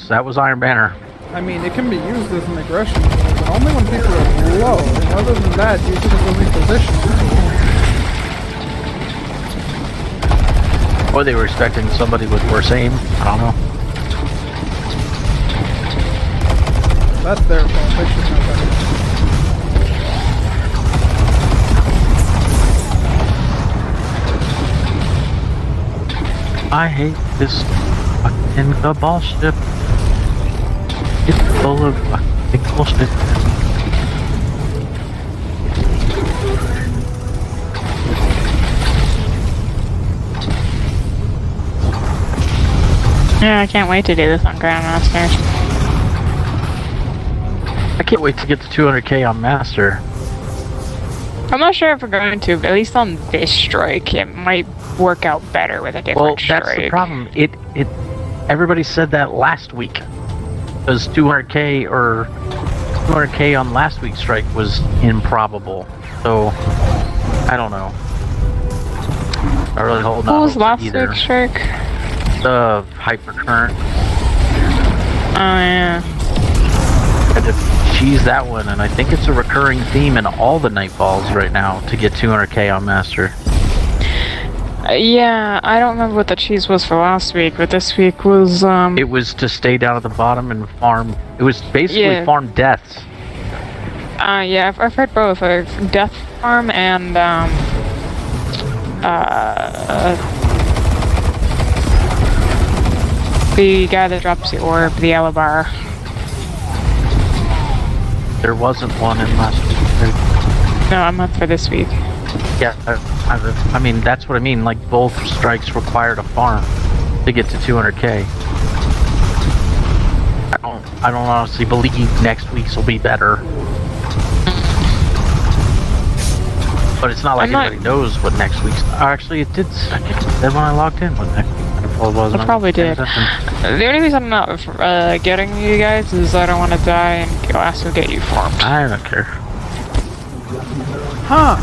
that was Iron Banner. I mean, it can be used as an aggression, but only when people are low. And other than that, use it as a reposition. Or they were expecting somebody with worse aim. I don't know. That's their fault. They should know better. I hate this fucking cabal ship. It's full of fucking bullshit. Yeah, I can't wait to do this on Grandmasters. I can't wait to get to 200k on Master. I'm not sure if we're going to, but at least on this strike, it might work out better with a different Well, strike. that's the problem. Everybody said that last week. Because 200k or 200k on last week's strike was improbable. So, I don't know. I really hold What not was last either. week's strike? The hypercurrent. Oh, yeah. Had to cheese that one, and I think it's a recurring theme in all the Nightfalls right now to get 200k on Master. Yeah, I don't remember what the cheese was for last week, but this week was, It was to stay down at the bottom and farm. It was basically farm deaths. yeah, I've heard both. Death Farm and, the guy that drops the orb, the Alabar. There wasn't one in last week. No, I'm up for this week. Yeah, I mean, that's what I mean. Like, both strikes required a farm to get to 200k. I don't honestly believe next week's will be better. But it's not like anybody knows what next week's. Actually, it did. Then when I logged in, what next week? I probably did. The only reason I'm not getting you guys is I don't want to die and ask to get you farmed. I don't care. Huh?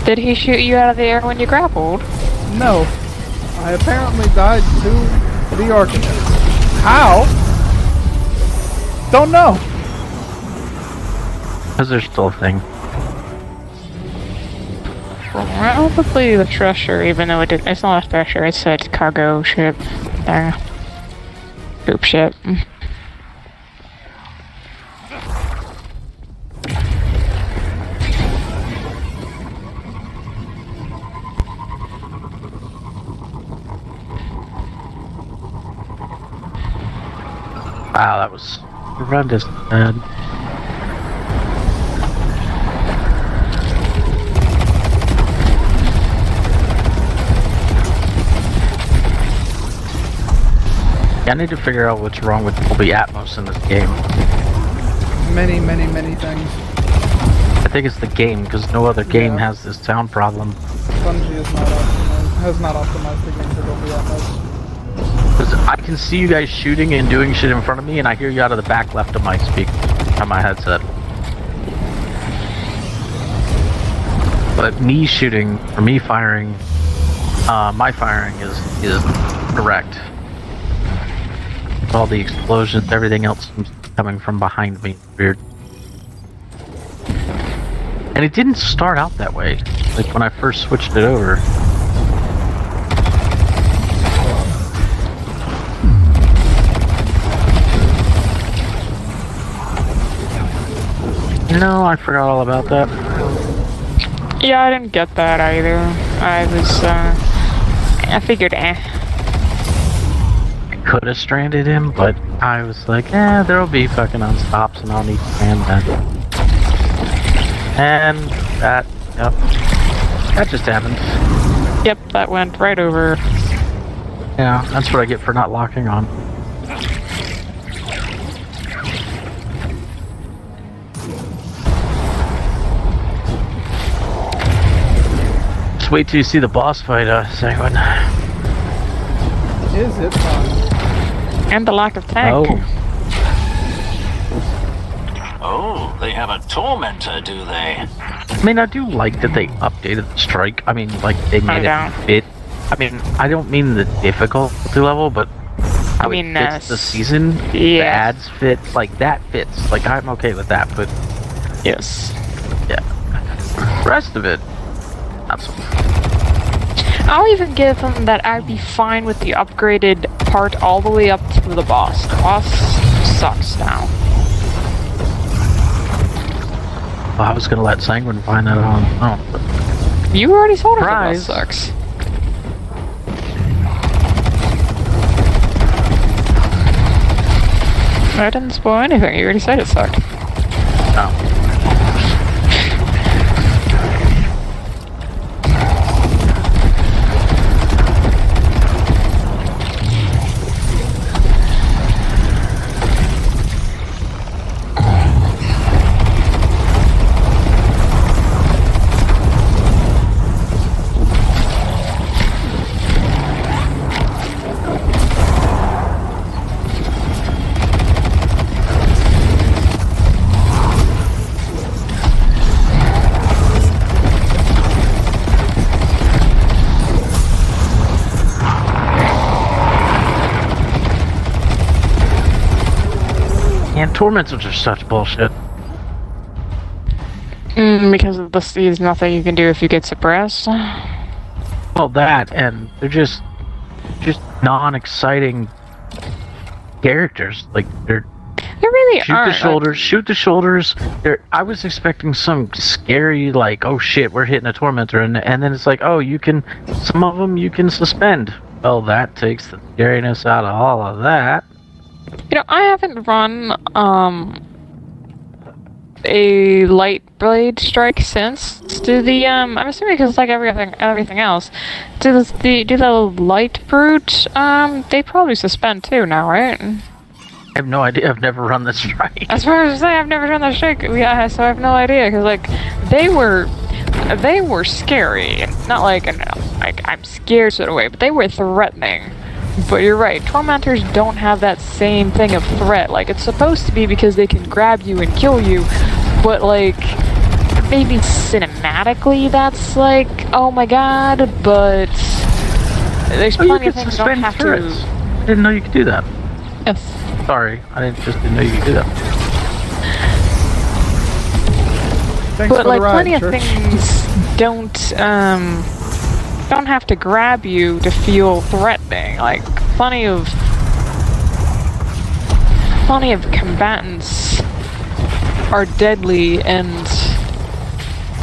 Did he shoot you out of the air when you grappled? No. I apparently died to the Architect. How? Don't know. Because there's still a thing. Probably the Thresher, even though it's not a Thresher, it's a cargo ship. Group ship. Wow, that was horrendous, man. Yeah, I need to figure out what's wrong with Dolby Atmos in this game. Many, many, many things. I think it's the game, because no other game has this sound problem. Bungie has not optimized the game for Dolby Atmos. Because I can see you guys shooting and doing shit in front of me, and I hear you out of the back left of my on my headset. But me shooting, or me firing, my firing is correct. All the explosions, everything else coming from behind me. Weird. And it didn't start out that way, like when I first switched it over. No, I forgot all about that. Yeah, I didn't get that either. I figured, I could have stranded him, but I was like, there'll be fucking unstops and I'll need to strand that. And that just happened. Yep, that went right over. Yeah, that's what I get for not locking on. Just wait till you see the boss fight, Sanguine. Is it fun? And the lack of tank. Oh, they have a tormentor, do they? I mean, I do like that they updated the strike. I mean, like, they made it fit. I mean, I don't mean the difficulty level, but how it fits the season. Yeah. The ads fit. Like, that fits. Like, I'm okay with that, but... Yes. Yeah. The rest of it, not so much. I'll even give them that I'd be fine with the upgraded part all the way up to the boss. The boss sucks now. Well, I was gonna let Sanguine find that on. Oh, but You already told him that Surprise. sucks. I didn't spoil anything. You already said it sucked. no. And tormentors are such bullshit. Because of this, there's nothing you can do if you get suppressed. Well, that, and they're just non-exciting characters. Like, they're They really shoot aren't. the shoulders, shoot the shoulders. I was expecting some scary, like, oh shit, we're hitting a tormentor, and then it's like, oh, some of them you can suspend. Well, that takes the scariness out of all of that. You know, I haven't run a light blade strike since. Do the I'm assuming because it's like everything else. Do the light brute they probably suspend too now, right? I have no idea. I've never run this strike. As far as I say, I've never done that strike. Yeah, so I have no idea because like they were scary. Not like I'm scared sort of way, but they were threatening. But you're right, tormentors don't have that same thing of threat. Like, it's supposed to be because they can grab you and kill you, but like, maybe cinematically that's like, oh my god, but there's Oh, you plenty could of things you don't suspend have turrets. to... I didn't know you could do that. Yes. Sorry, I didn't know you could do that. Thanks But for like, the ride, plenty of Church. things don't have to grab you to feel threatening. Like, plenty of combatants are deadly and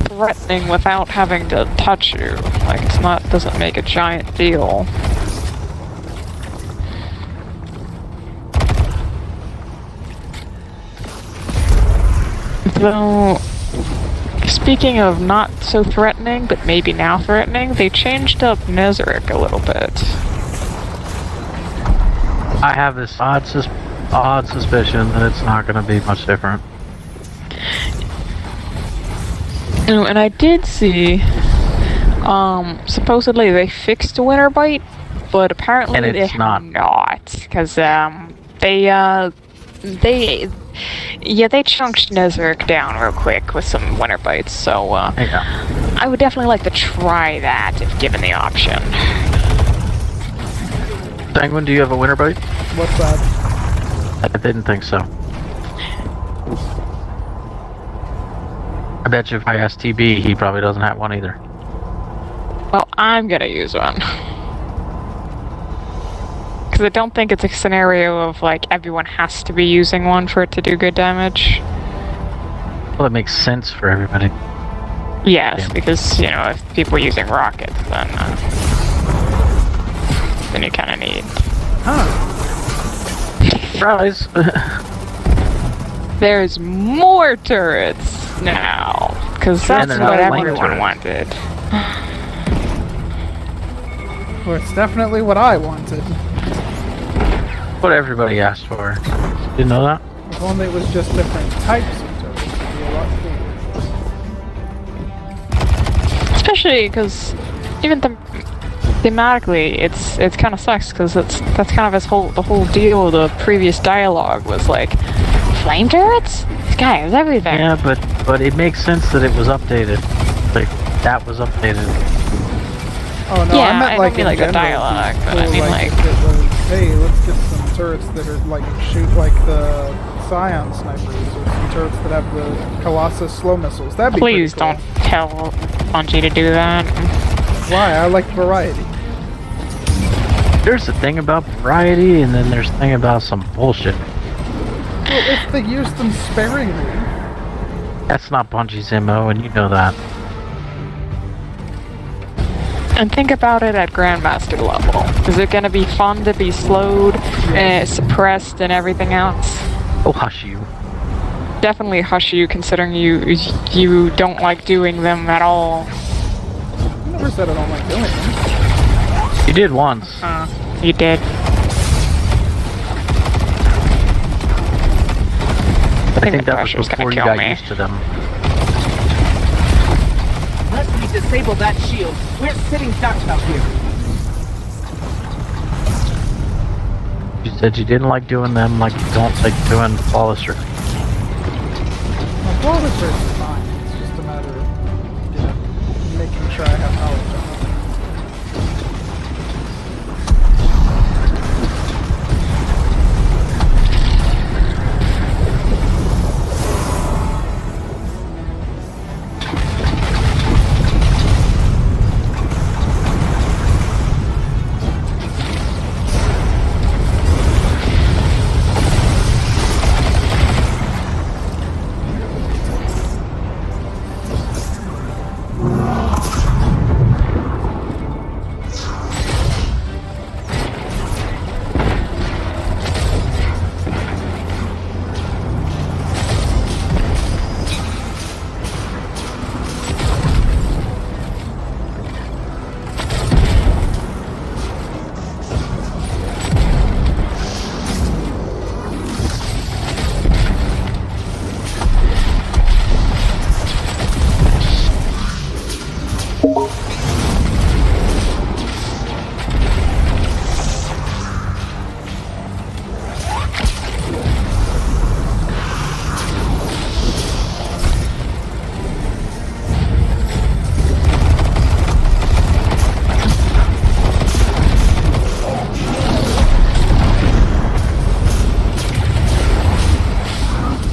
threatening without having to touch you. Like, doesn't make a giant deal. Though, speaking of not so threatening, but maybe now threatening, they changed up Nezarec a little bit. I have this odd suspicion that it's not going to be much different. Oh, and I did see, supposedly they fixed Winter Bite, but apparently And it's they not. have not, because they chunked Nezarec down real quick with some Winter Bites, so Yeah. I would definitely like to try that if given the option. Sanguine, do you have a winter bite? What's that? I didn't think so. I bet you if I ask TB, he probably doesn't have one either. Well, I'm gonna use one. Because I don't think it's a scenario of, like, everyone has to be using one for it to do good damage. Well, it makes sense for everybody. Yes, Yeah. because, you know, if people are using rockets, then you kind of need... Surprise! There's more turrets now, because And that's they're what not everyone flamethrowers. wanted. Well, it's definitely what I wanted. What everybody asked for. Didn't know that? If only it was just different types of turrets, it'd be a lot cooler. Especially because even thematically, it kind of sucks because that's kind of the whole deal of the previous dialogue was like, flame turrets? This guy is everything. Yeah, but it makes sense that it was updated. Like, that was updated. Oh no, Yeah, I meant I like don't mean in like the general, dialogue, but cool, I mean like... if it was, hey, let's get some turrets that are like shoot like the Scion snipers, or some turrets that have the Colossus slow missiles. That'd be Please pretty don't tell Bungie to do that. cool. Why? I like variety. There's a thing about variety, and then there's a thing about some bullshit. if they use them sparingly. That's not Bungie's MO, and you know that. And think about it at Grandmaster level. Is it going to be fun to be slowed, suppressed, and everything else? Oh, hush you. Definitely hush you, considering you don't like doing them at all. I never said I don't like doing them. You did once. You did. I think that was Crusher's gonna before you kill got me. used to them. Unless we disable that shield, we're sitting ducks out here. You said you didn't like doing them like you don't like doing flawless or Well, this is fine. It's just a matter of making sure I have knowledge on it.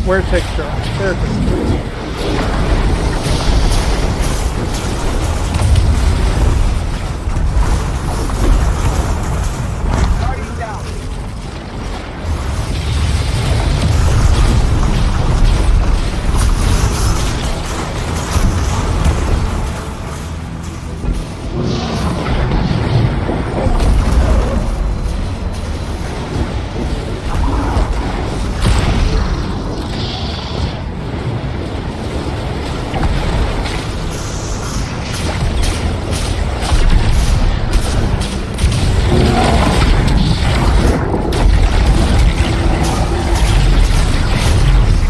Where takes John? There it is.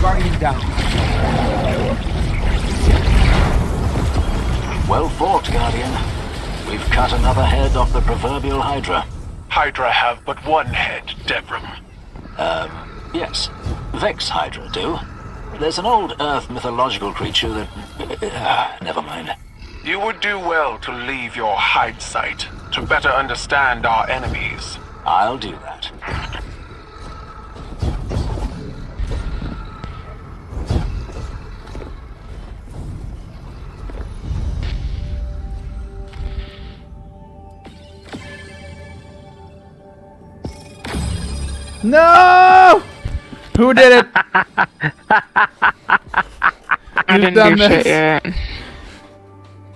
Guardian down. Well fought, Guardian. We've cut another head off the proverbial Hydra. Hydra have but one head, Devrim. Yes. Vex Hydra do. There's an old Earth mythological creature that... never mind. You would do well to leave your hide site to better understand our enemies. I'll do that. No! Who did it? I You've didn't done do shit this. yet.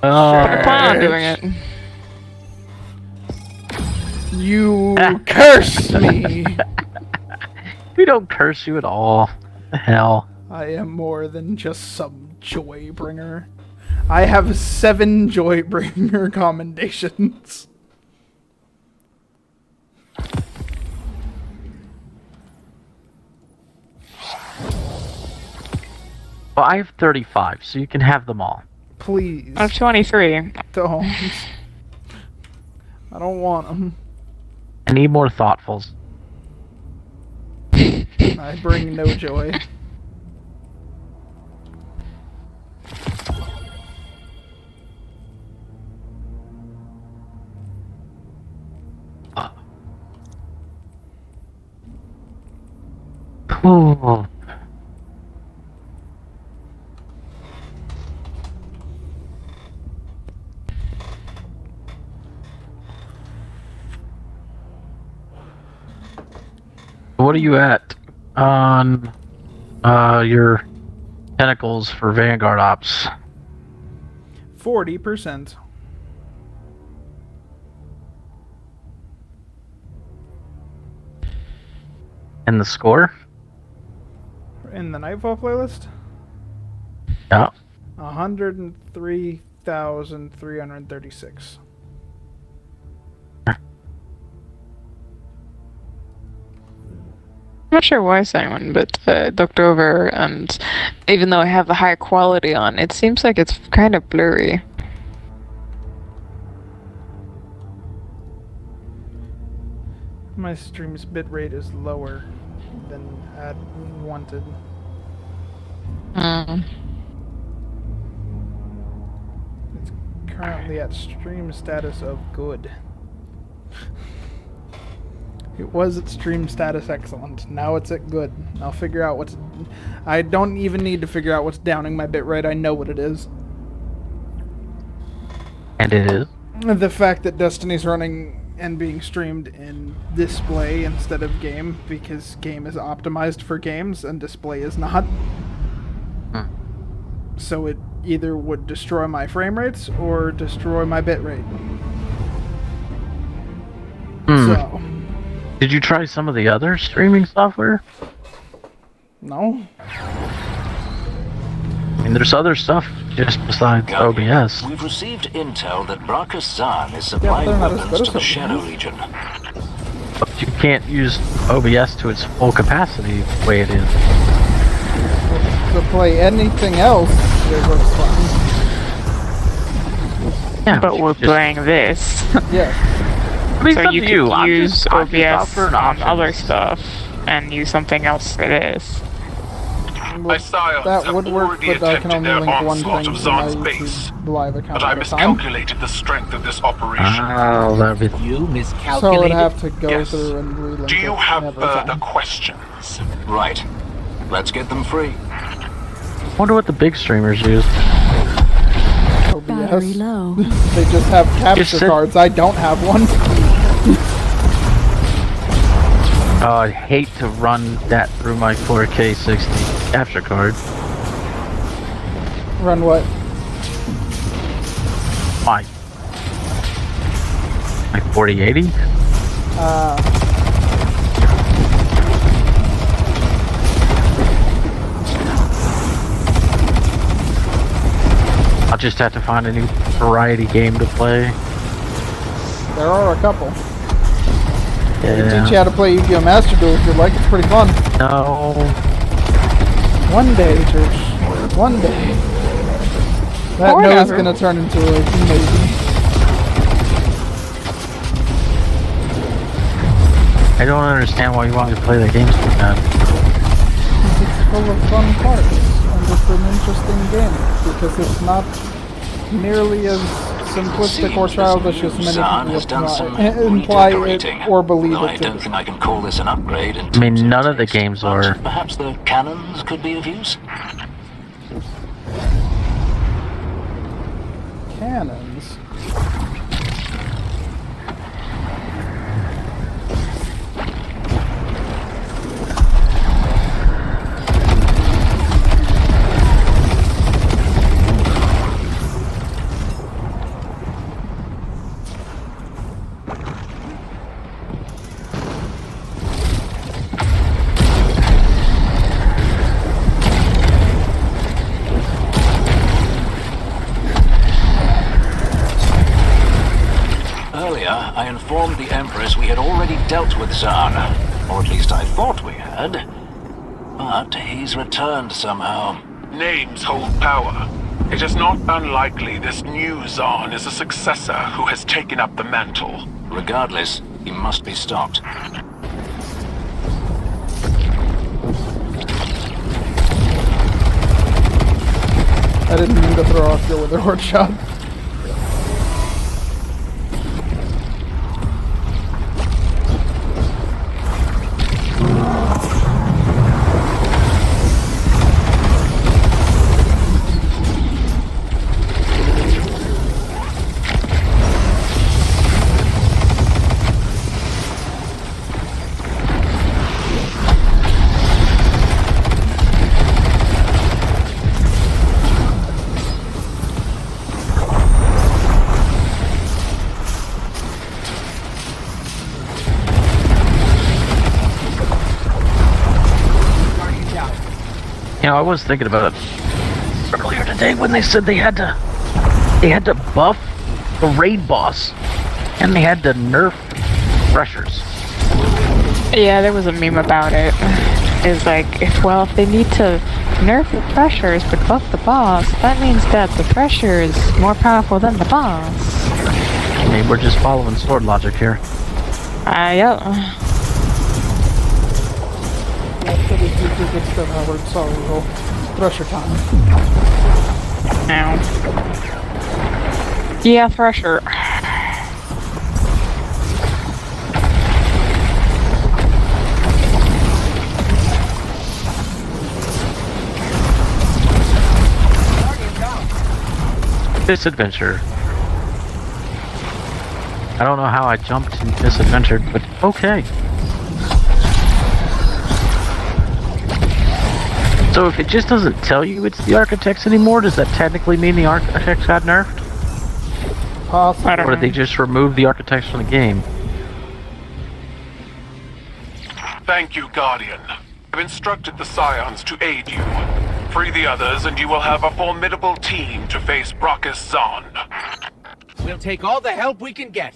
Oh, I plan on doing it. You curse me. we don't curse you at all. The hell. I am more than just some joy bringer. I have 7 joy bringer commendations. Well, I have 35, so you can have them all. Please. I have 23. Don't. I don't want them. I need more thoughtfuls. I bring no joy. Cool. What are you at? On Your tentacles for Vanguard Ops. 40%. And the score? In the Nightfall playlist? Yeah. 103,336. I'm not sure why Simon, but looked over, and even though I have the high quality on, it seems like it's kind of blurry. My stream's bitrate is lower than I'd wanted. It's currently at stream status of good. It was at stream status excellent. Now it's at good. I'll figure out what's... I don't even need to figure out what's downing my bitrate. I know what it is. And it is? The fact that Destiny's running and being streamed in display instead of game, because game is optimized for games and display is not. So it either would destroy my frame rates or destroy my bitrate. So... Did you try some of the other streaming software? No. I mean, there's other stuff just besides OBS. We've received intel that Brachus Zahn is supplying weapons to the Shadow Legion. But you can't use OBS to its full capacity the way it is. To play anything else, it works fine. Yeah, but we're playing this. Yeah. I mean, so you you could use OBS for on other stuff and use something else for this. Well, that would work, but I can only link one thing to my YouTube live account but I at a time. miscalculated the strength of this operation. Oh, that would You So miscalculated. I'd have to go Yes. through and relink Do you it have every further time. questions? Right. Let's get them free. I wonder what the big streamers use. OBS. low. They just have capture sit- cards. I don't have one. Oh, I'd hate to run that through my 4K 60 capture card. Run what? My 4080? I'll just have to find a new variety game to play. There are a couple. Yeah. Teach you how to play Yu-Gi-Oh! Master Duel if you'd like. It's pretty fun. No. One day, Church. One day. That Or nose is never. gonna turn into a amazing. I don't understand why you want me to play that game so bad. It's full of fun parts, and it's an interesting game because it's not nearly as simplistic or childish as many Zahn has done some people imply redecorating. it or believe Though it I to don't be. think I can call this an upgrade. I mean, none of the games are. Perhaps the cannons could be of use. Cannons. Earlier, I informed the Empress we had already dealt with Zahn. Or at least I thought we had. But he's returned somehow. Names hold power. It is not unlikely this new Zahn is a successor who has taken up the mantle. Regardless, he must be stopped. I didn't mean to throw off your Witherhoard shot. You know, I was thinking about it earlier today when they said they had to buff the raid boss, and they had to nerf Threshers. Yeah, there was a meme about it. It's like, if they need to nerf the Threshers but buff the boss, that means that the Thresher is more powerful than the boss. I mean, we're just following sword logic here. Yep. It's the Howard Sorrow Thresher time. Ow. Yeah, Thresher. Misadventure. I don't know how I jumped and misadventured, but okay. So if it just doesn't tell you it's the Architects anymore, does that technically mean the Architects got nerfed? Possibly. Or did they just remove the Architects from the game? Thank you, Guardian. I've instructed the Scions to aid you. Free the others, and you will have a formidable team to face Brachus Zahn. We'll take all the help we can get.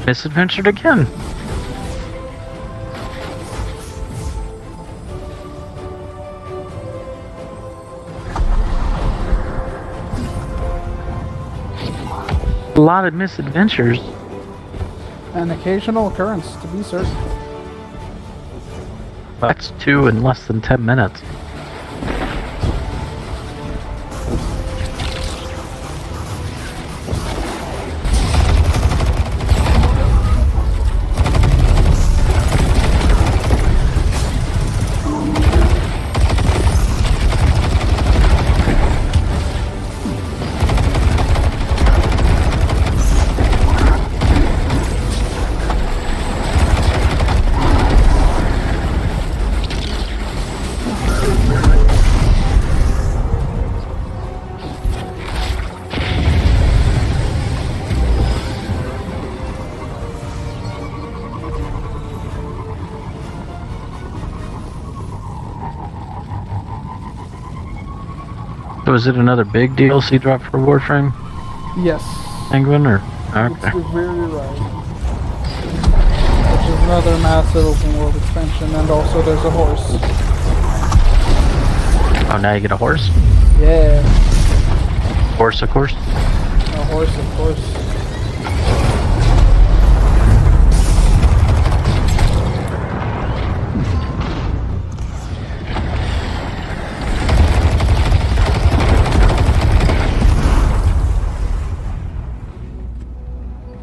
Misadventured again. A lot of misadventures. An occasional occurrence, to be certain. That's 2 in less than 10 minutes. So is it another big DLC drop for Warframe? Yes. Penguin or okay. You're very right. Another massive open world expansion, and also there's a horse. Oh, now you get a horse? Yeah, Horse, of course. a horse, of course.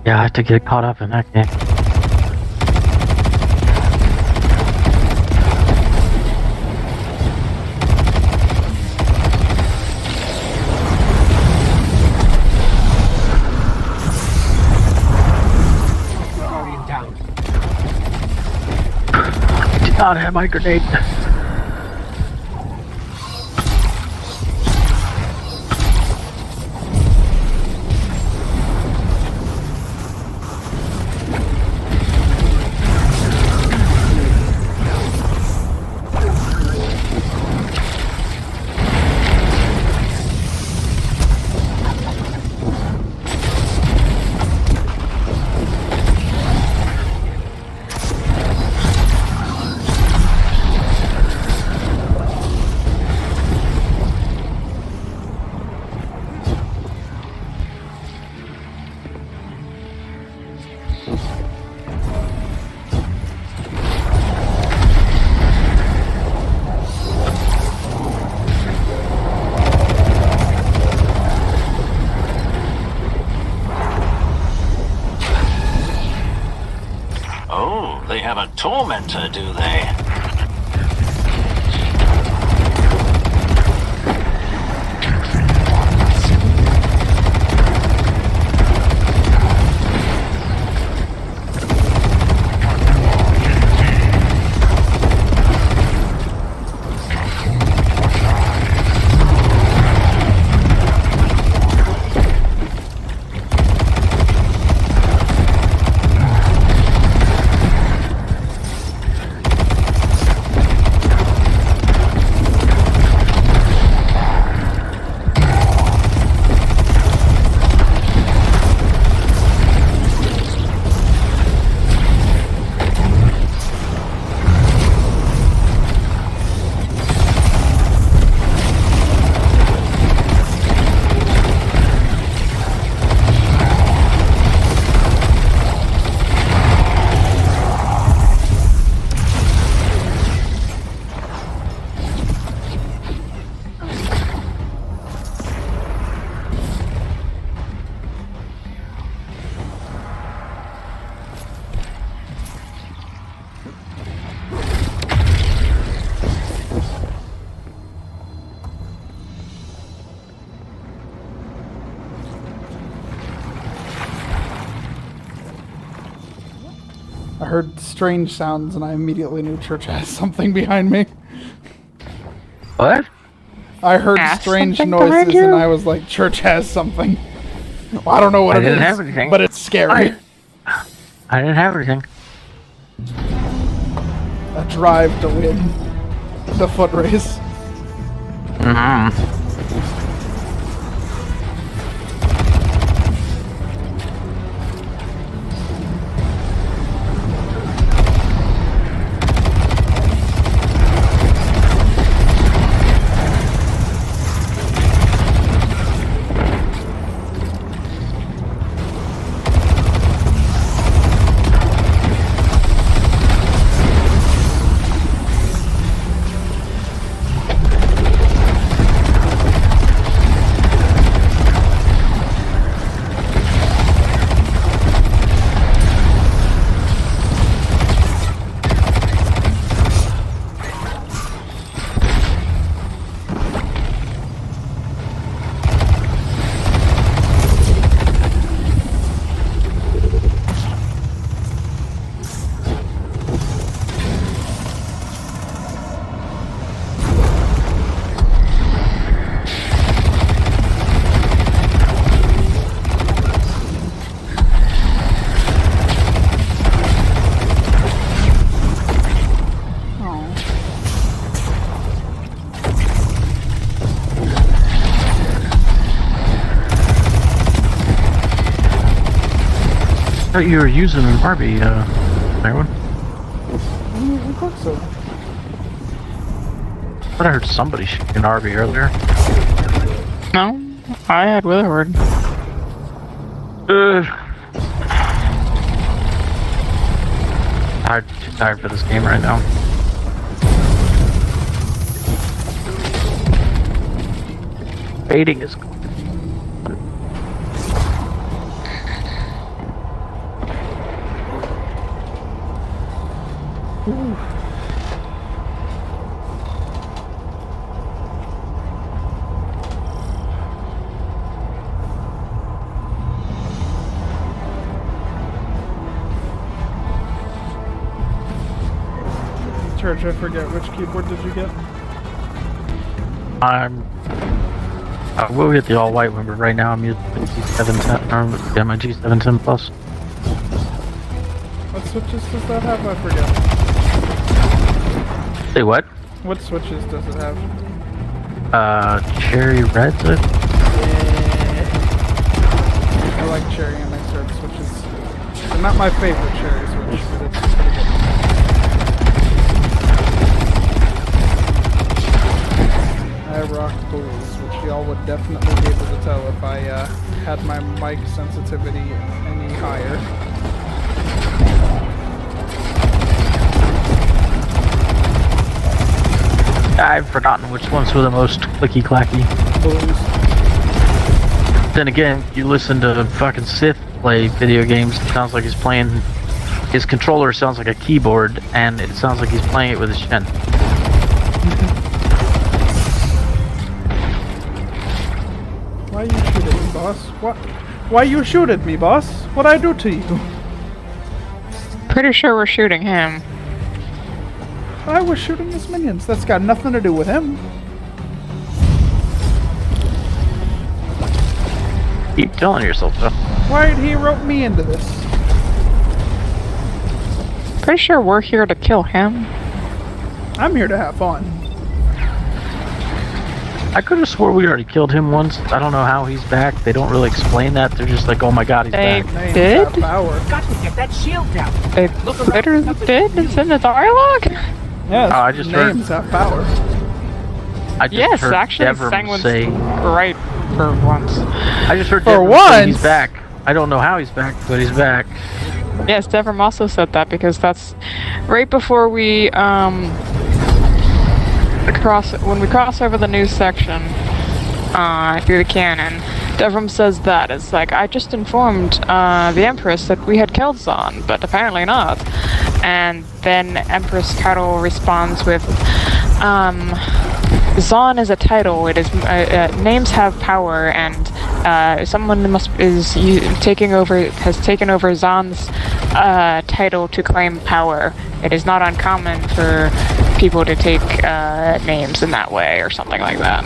Yeah, I have to get caught up in that game. Guardian down. I did not have my grenade. Oh, they have a tormentor, do they? I heard strange sounds and I immediately knew Church has something behind me. What? I heard Ask strange something behind noises you? and I was like, Church has something. Well, I don't know what I it didn't is, have anything. but it's scary. I didn't have anything. A drive to win the foot race. Mm-hmm. I thought you were using an Barbie, everyone. I thought so. I heard somebody shooting Arby earlier. No, I had Witherward. Too tired for this game right now. Baiting is cool. Church, I forget, which keyboard did you get? I will get the all white one, but right now I'm using the G710, my G710 Plus. What switches does that have? I forget. Say what? What switches does it have? Cherry Reds, I think? I like cherry and red switches. They're not my favorite cherry switch, but it's pretty good. I rock blues, which y'all would definitely be able to tell if I had my mic sensitivity any higher. I've forgotten which ones were the most clicky-clacky. Blues. Then again, you listen to fucking Sith play video games, it sounds like he's playing... His controller sounds like a keyboard, and it sounds like he's playing it with his shin. Why you shoot at me, boss? What? Why you shoot at me, boss? What'd I do to you? Pretty sure we're shooting him. I was shooting his minions. That's got nothing to do with him. Keep telling yourself so. Why'd he rope me into this? Pretty sure we're here to kill him. I'm here to have fun. I could have swore we already killed him once. I don't know how he's back. They don't really explain that. They're just like, oh my god, he's They back. Names did? have power. Got to get that shield down. They literally did? It's in the dialogue? Yes, I just heard- names have power. I just Yes, heard actually, Devram Sanguine's say... right for once. I just heard For Devram say once? he's back. I don't know how he's back, but he's back. Yes, Devram also said that because that's right before we when we cross over the news section through the canon. Devram says that it's like, I just informed the Empress that we had killed Zahn, but apparently not. And then Empress Kettle responds with, Zahn is a title. It is names have power, and someone has taken over Zahn's title to claim power. It is not uncommon for people to take names in that way, or something like that.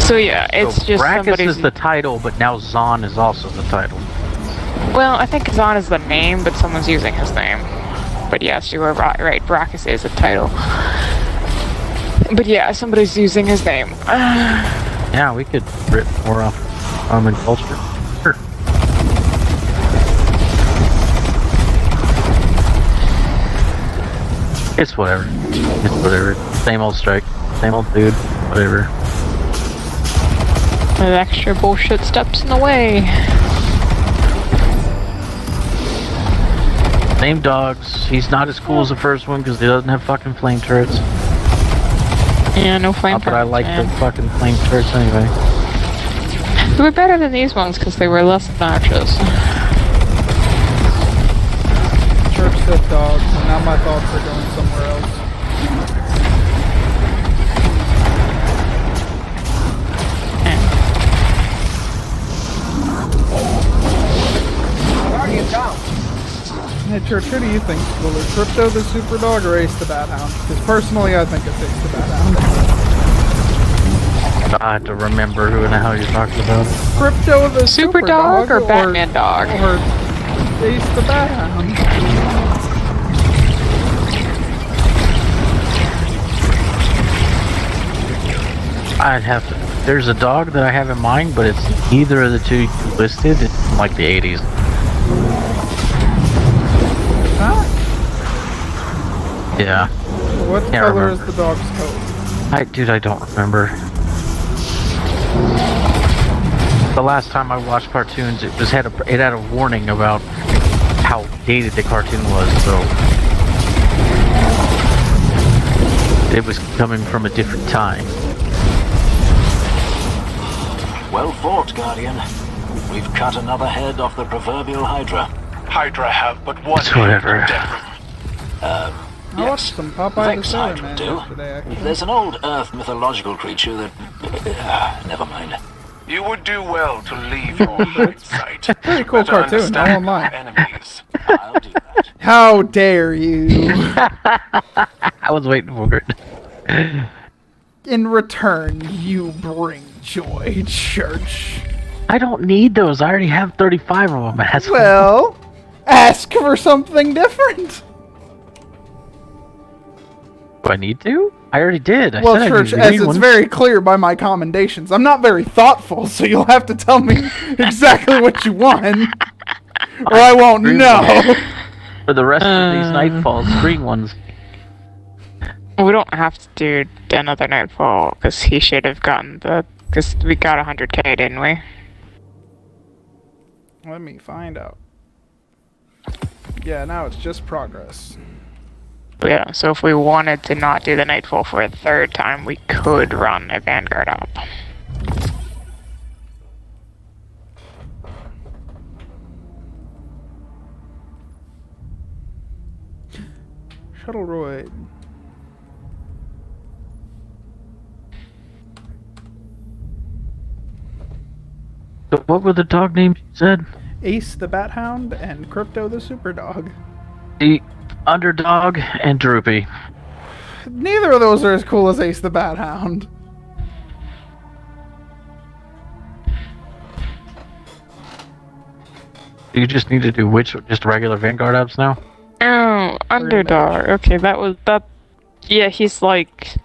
So yeah, it's So just Brachus somebody's. is the title, but now Zahn is also the title. Well, I think Zahn is the name, but someone's using his name. But yes, you were right. Brachus is a title. But yeah, somebody's using his name. Yeah, we could rip more off and culture. Sure. It's whatever. It's whatever. Same old strike. Same old dude. Whatever. With extra bullshit steps in the way. Same dogs. He's not as cool as the first one because he doesn't have fucking flame turrets. Yeah, no flame Not that I turrets, like man. the fucking flame turrets anyway. They were better than these ones because they were less obnoxious. Church said dogs, and now my thoughts are going somewhere else. Guardian down. Hey, Church, who do you think? Will it Crypto the Super Dog or Ace the Bat Hound? Because personally, I think it's Ace the Bat Hound. I have to remember who the hell you're talking about. Crypto the Super Dog or Batman Dog? Or Ace the Bat Hound. I'd have to. There's a dog that I have in mind, but it's either of the two you listed. It's from like the 80s. Huh? Yeah. What Can't color remember. is the dog's coat? Dude, I don't remember. The last time I watched cartoons, it had a warning about how dated the cartoon was, so it was coming from a different time. Well fought, Guardian. We've cut another head off the proverbial Hydra. Hydra have but one It's whatever. head of death. I watched some Popeye the Vex Sailor Hydra Man do. yesterday, actually. There's an old Earth mythological creature that... never mind. You would do well to leave your hindsight. Pretty cool Better cartoon, I understand won't lie. your enemies. I'll do that. How dare you! I was waiting for it. In return, you bring joy, Church. I don't need those. I already have 35 of them. Asshole. Well, ask for something different. Do I need to? I already did. I Well, said I Church, needed as green it's ones. very clear by my commendations, I'm not very thoughtful, so you'll have to tell me exactly what you want, or I won't Green know. For the rest of these Nightfalls, green ones. We don't have to do another Nightfall, because he should have gotten because we got 100k, didn't we? Let me find out. Yeah, now it's just progress. Yeah, so if we wanted to not do the Nightfall for a third time, we could run a Vanguard up. Shuttleroid. So what were the dog names you said? Ace the Bat Hound and Crypto the Super Dog. The Underdog and Droopy. Neither of those are as cool as Ace the Bat Hound. You just need to do which? Just regular Vanguard ups now? Oh, Underdog. Okay, that. Yeah, he's like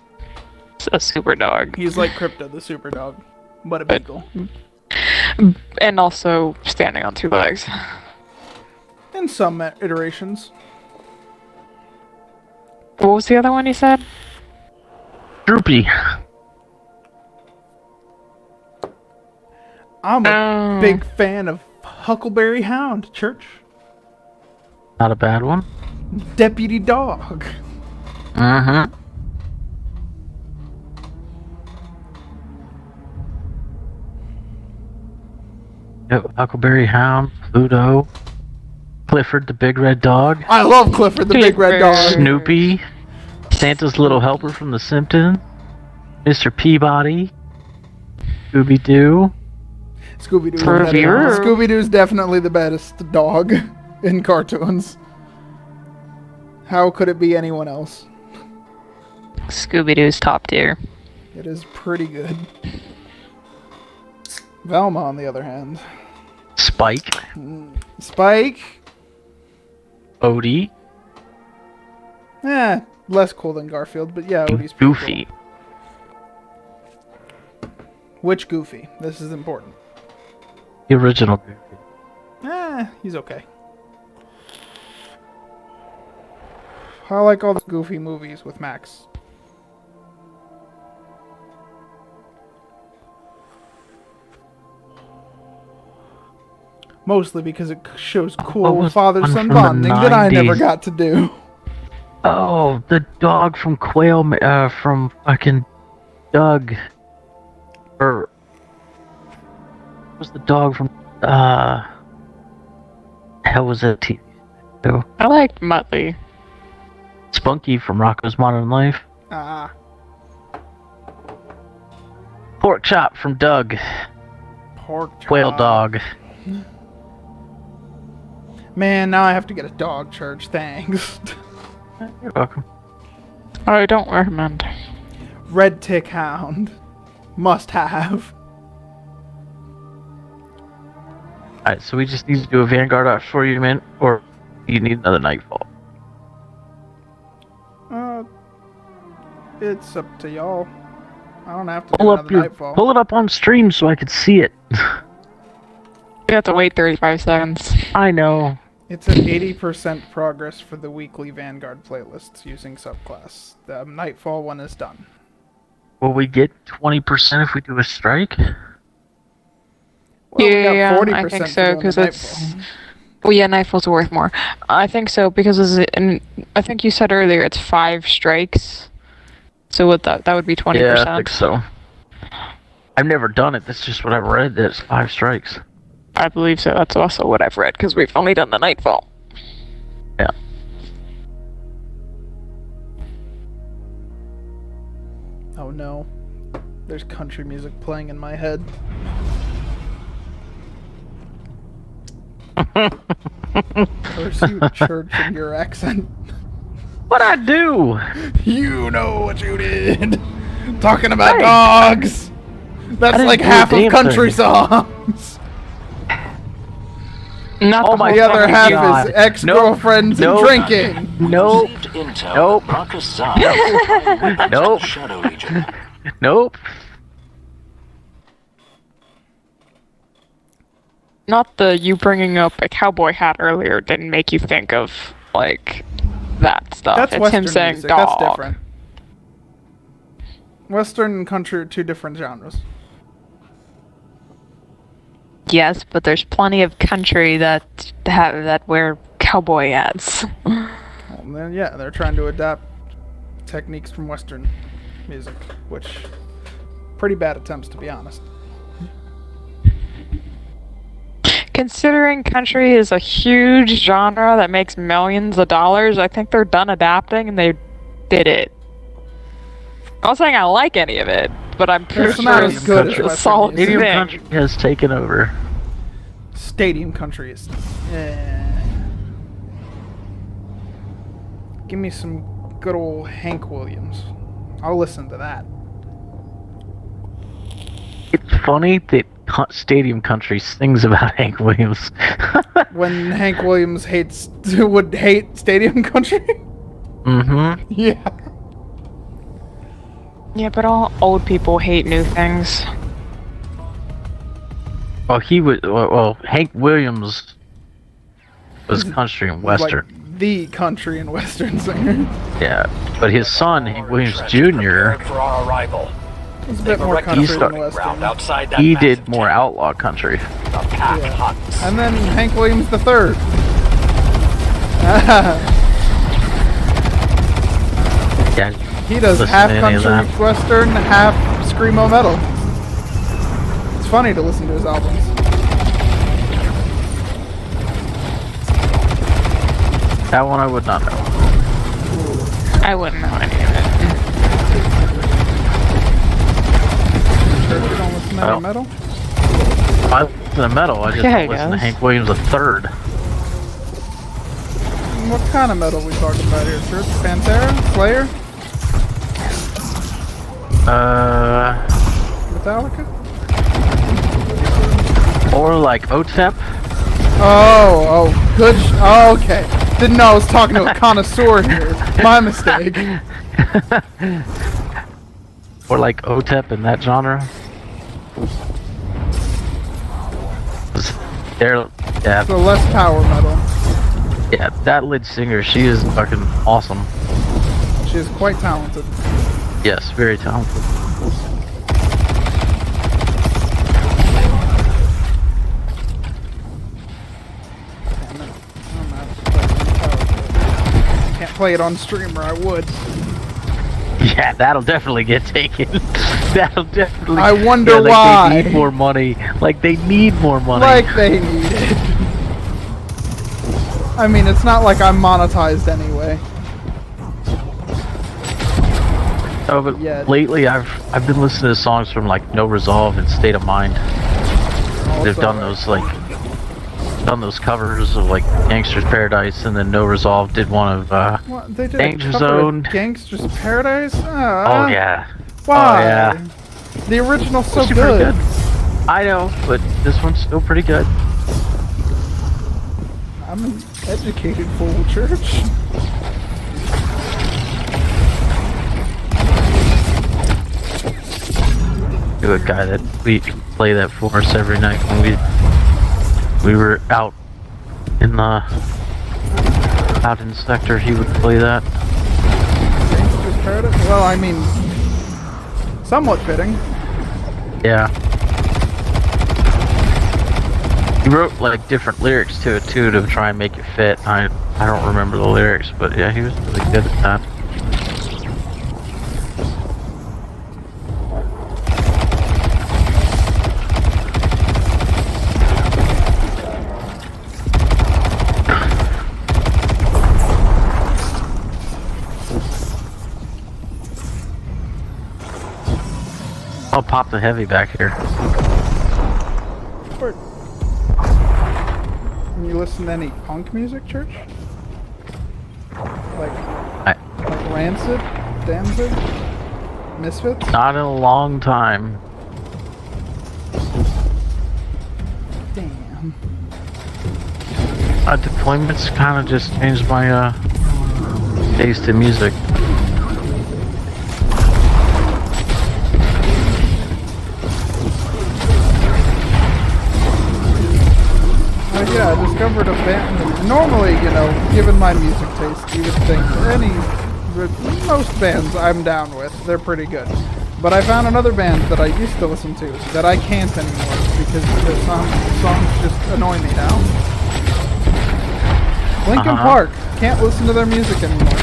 a super dog. He's like Crypto the Super Dog, but a beagle. And also standing on two legs. In some iterations. What was the other one you said? Droopy. I'm a Oh. big fan of Huckleberry Hound, Church. Not a bad one. Deputy Dog. Mm-hmm. Yep, Huckleberry Hound, Pluto, Clifford the Big Red Dog, I love Clifford the Big Red Dog. Snoopy, Santa's Little Helper from The Simpsons, Mr. Peabody, Scooby-Doo. Scooby-Doo. Revere. Scooby-Doo's definitely the best dog in cartoons. How could it be anyone else? Scooby-Doo's top tier. It is pretty good. Velma, on the other hand. Spike, Spike. Odie, Less cool than Garfield, but yeah, Odie's pretty Goofy. cool. Which Goofy? This is important. The original Goofy. He's okay. I like all the Goofy movies with Max. Mostly because it shows What cool was father-son one from the bonding that I never 90s? got to do. Oh, the dog from Quail, from fucking Doug. Or what was the dog from hell was that TV show? I liked Muttley. Spunky from Rocko's Modern Life. Ah, Pork Chop from Doug. pork chop. Quail Dog. Man, now I have to get a dog, Church. Thanks. You're welcome. I don't recommend. Red Tick Hound. Must have. Alright, so we just need to do a Vanguard off for you, man, or you need another Nightfall. It's up to y'all. I don't have to do Pull up another your, Nightfall. pull it up on stream so I could see it. You have to wait 35 seconds. I know. It's at 80% progress for the weekly Vanguard playlists using subclass. The Nightfall one is done. Will we get 20% if we do a strike? Well, we got Yeah, 40% I think to so, go on the 'cause it's- Nightfall. Well, yeah, Nightfall's worth more. I think so because and I think you said earlier it's 5 strikes. So with that would be 20%. Yeah, I think so. I've never done it. That's just what I've read. That's 5 strikes. I believe so. That's also what I've read because we've only done the Nightfall. Yeah. Oh no. There's country music playing in my head. Curse you, church, and your accent. What'd I do? You know what you did. Talking about Hey. dogs. That's didn't like do a half of damn country thing. songs. Not Oh the my whole The other fucking half game. God. is ex-girlfriends Nope. and drinking. Nope. Received intel Nope. that Brackus Zahn is Nope. Shadow Legion. Nope. Not the you bringing up a cowboy hat earlier didn't make you think of like that stuff. That's it's Western him saying music. dog. That's different. Western and country are two different genres. Yes, but there's plenty of country that wear cowboy hats. Well, then, yeah, they're trying to adapt techniques from Western music, which pretty bad attempts, to be honest. Considering country is a huge genre that makes millions of dollars, I think they're done adapting and they did it. I'm not saying I like any of it, but I'm pretty It's sure not as it's good as a Western solid music. Stadium thing. Country has taken over. Stadium country is. Give me some good old Hank Williams. I'll listen to that. It's funny that Stadium Country sings about Hank Williams. When Hank Williams would hate Stadium country. Mm-hmm. Yeah. Yeah, but all old people hate new things. Well, Hank Williams was country and western. Like the country and western singer. Yeah, but his son, Hank Williams Jr., For our arrival. It's a bit more country than Round western. outside that he massive did more outlaw country. The pack hunts. And then Hank Williams III. Yeah, He does listen half to any of country that. western, half screamo metal. It's funny to listen to his albums. That one I would not know. I wouldn't know any of it. Church, you don't listen to Well. any metal? I listen to metal, I just Yeah, don't he listen to does. Hank Williams III. What kind of metal we talking about here, Church? Pantera? Slayer? Metallica? Or like OTEP. Oh, good. Oh, okay. Didn't know I was talking to a connoisseur here. My mistake. Or like OTEP in that genre. They're, yeah, So less power metal. yeah, that lead singer, she is fucking awesome. She is quite talented. Yes, very talented. Damn it. I'm not playing Metallica. Can't play it on stream or I would. Yeah, that'll definitely get taken. That'll definitely. I wonder like why. They need more money. Like they need more money. Like they need it. I mean, it's not like I'm monetized anyway. Oh, but Yeah. lately I've been listening to songs from like No Resolve and State of Mind. They've Also, done those covers of like Gangster's Paradise, and then No Resolve did one of What, they did Danger a cover of Zone. Gangster's Paradise? Oh yeah. Why? Oh yeah. The original's so It's pretty good. I know, but this one's still pretty good. I'm an educated fool, Church. To a guy that we play that for us every night when we were out in the out in sector, he would play that. Gangster's Paradise? Well, I mean, somewhat fitting. Yeah. He wrote like different lyrics to it too to try and make it fit. I don't remember the lyrics, but yeah, he was really good at that. I'll pop the heavy back here. Word. Can you listen to any punk music, Church? Like Rancid? Danzig? Misfits? Not in a long time. Damn. Deployments kind of just changed my taste in music. Yeah, I discovered a band. Normally, you know, given my music taste, you would think most bands I'm down with, they're pretty good. But I found another band that I used to listen to that I can't anymore because the songs just annoy me now. Linkin Park, can't listen to their music anymore.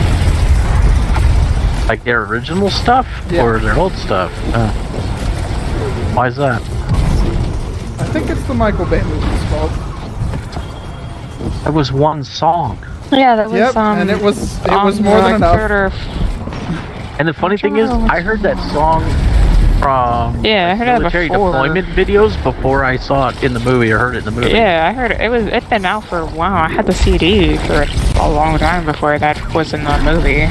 Like their original stuff or their old stuff? Why is that? I think it's the Michael Bay movie's fault. That was one song. Yeah, that was and it was more than enough. And the funny thing is, I heard that song from I heard it military before. deployment videos before I saw it in the movie or heard it in the movie. Yeah, I heard it. It's been out for a while. I had the CD for a long time before that was in the movie.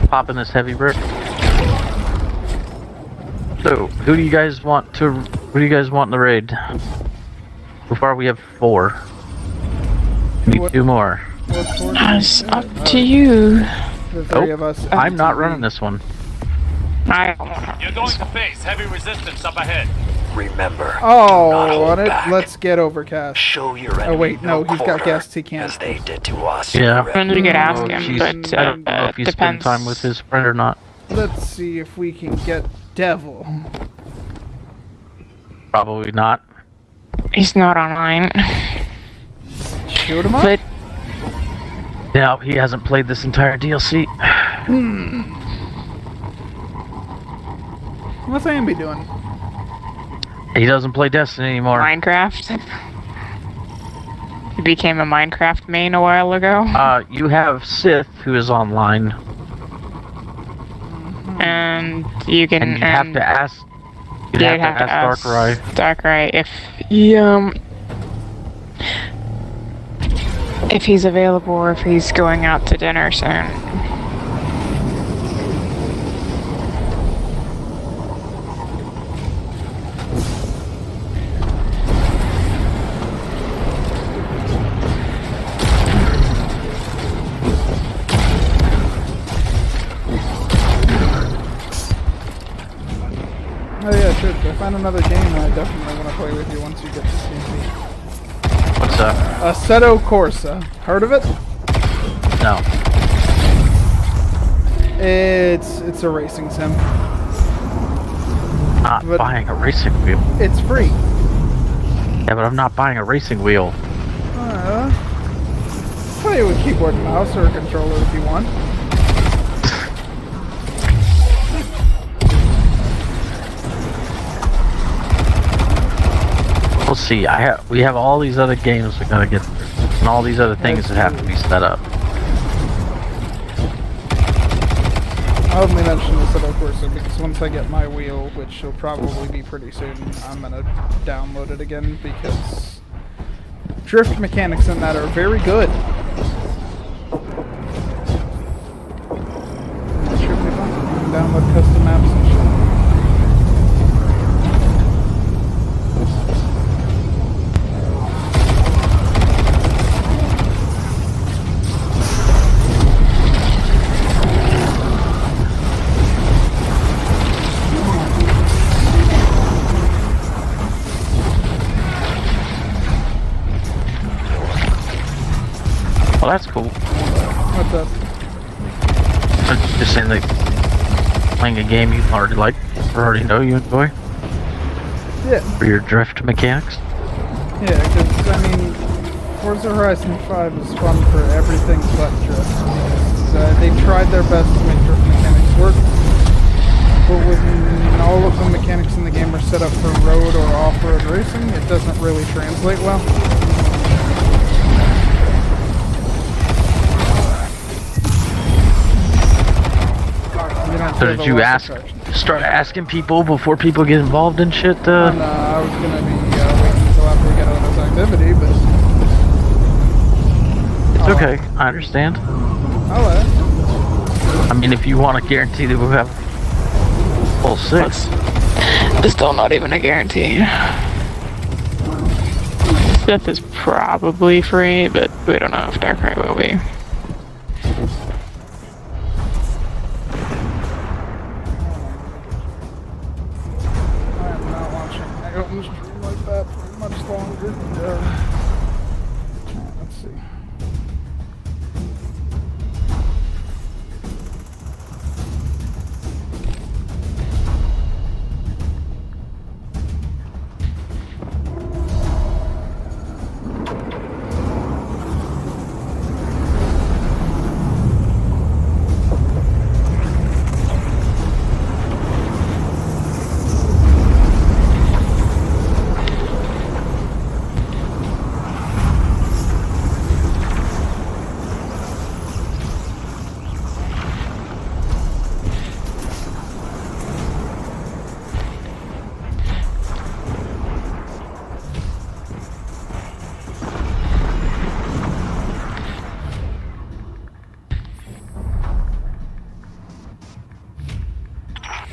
Popping this heavy brick. So, who do you guys want in the raid? So far we have 4. We need 2 more. It's up to you. The 3 of us. I'm not running this one. You're going to face heavy resistance up ahead. Remember. Oh, let's get Overcast. Show your enemy. Oh wait, no, he's got guests he can't. As they did to us. Yeah. When you could ask him, but I don't know if he's spending time with his friend or not. Let's see if we can get Devil. Probably not. He's not online. Shoot him up. But No, he hasn't played this entire DLC. What's Ambi doing? He doesn't play Destiny anymore. Minecraft. He became a Minecraft main a while ago. You have Sith, who is online. And you can. And you have to ask. You'd have to ask Darkrai. Darkrai if he's available or if he's going out to dinner soon. Oh yeah, sure. If I find another game, I definitely want to play with you once you get to CC. What's that? Assetto Corsa. Heard of it? No. It's a racing sim. Not buying a racing wheel. It's free. Yeah, but I'm not buying a racing wheel. Play it with keyboard and mouse or a controller if you want. We'll see. We have all these other games we gotta get through, and all these other things that have to be set up. I only mentioned this at Corsa because once I get my wheel, which will probably be pretty soon, I'm gonna download it again because drift mechanics in that are very good. It should be fun. You can download custom maps and shit. Well, that's cool. What's up? I'm just saying, like, playing a game you already like, or already know you enjoy, Yeah. for your drift mechanics. Yeah, because, I mean, Forza Horizon 5 is fun for everything but drift. Because, they tried their best to make drift mechanics work, but when all of the mechanics in the game are set up for road or off-road racing, it doesn't really translate well. So did you start asking people before people get involved in shit? No, I was gonna be waiting until after we get out of this activity, but... It's okay, I understand. I'll let. I mean, if you want to guarantee that we'll have full 6. It's still not even a guarantee. Death is probably free, but we don't know if Darkrai will be. Stream like that for much longer. Let's see.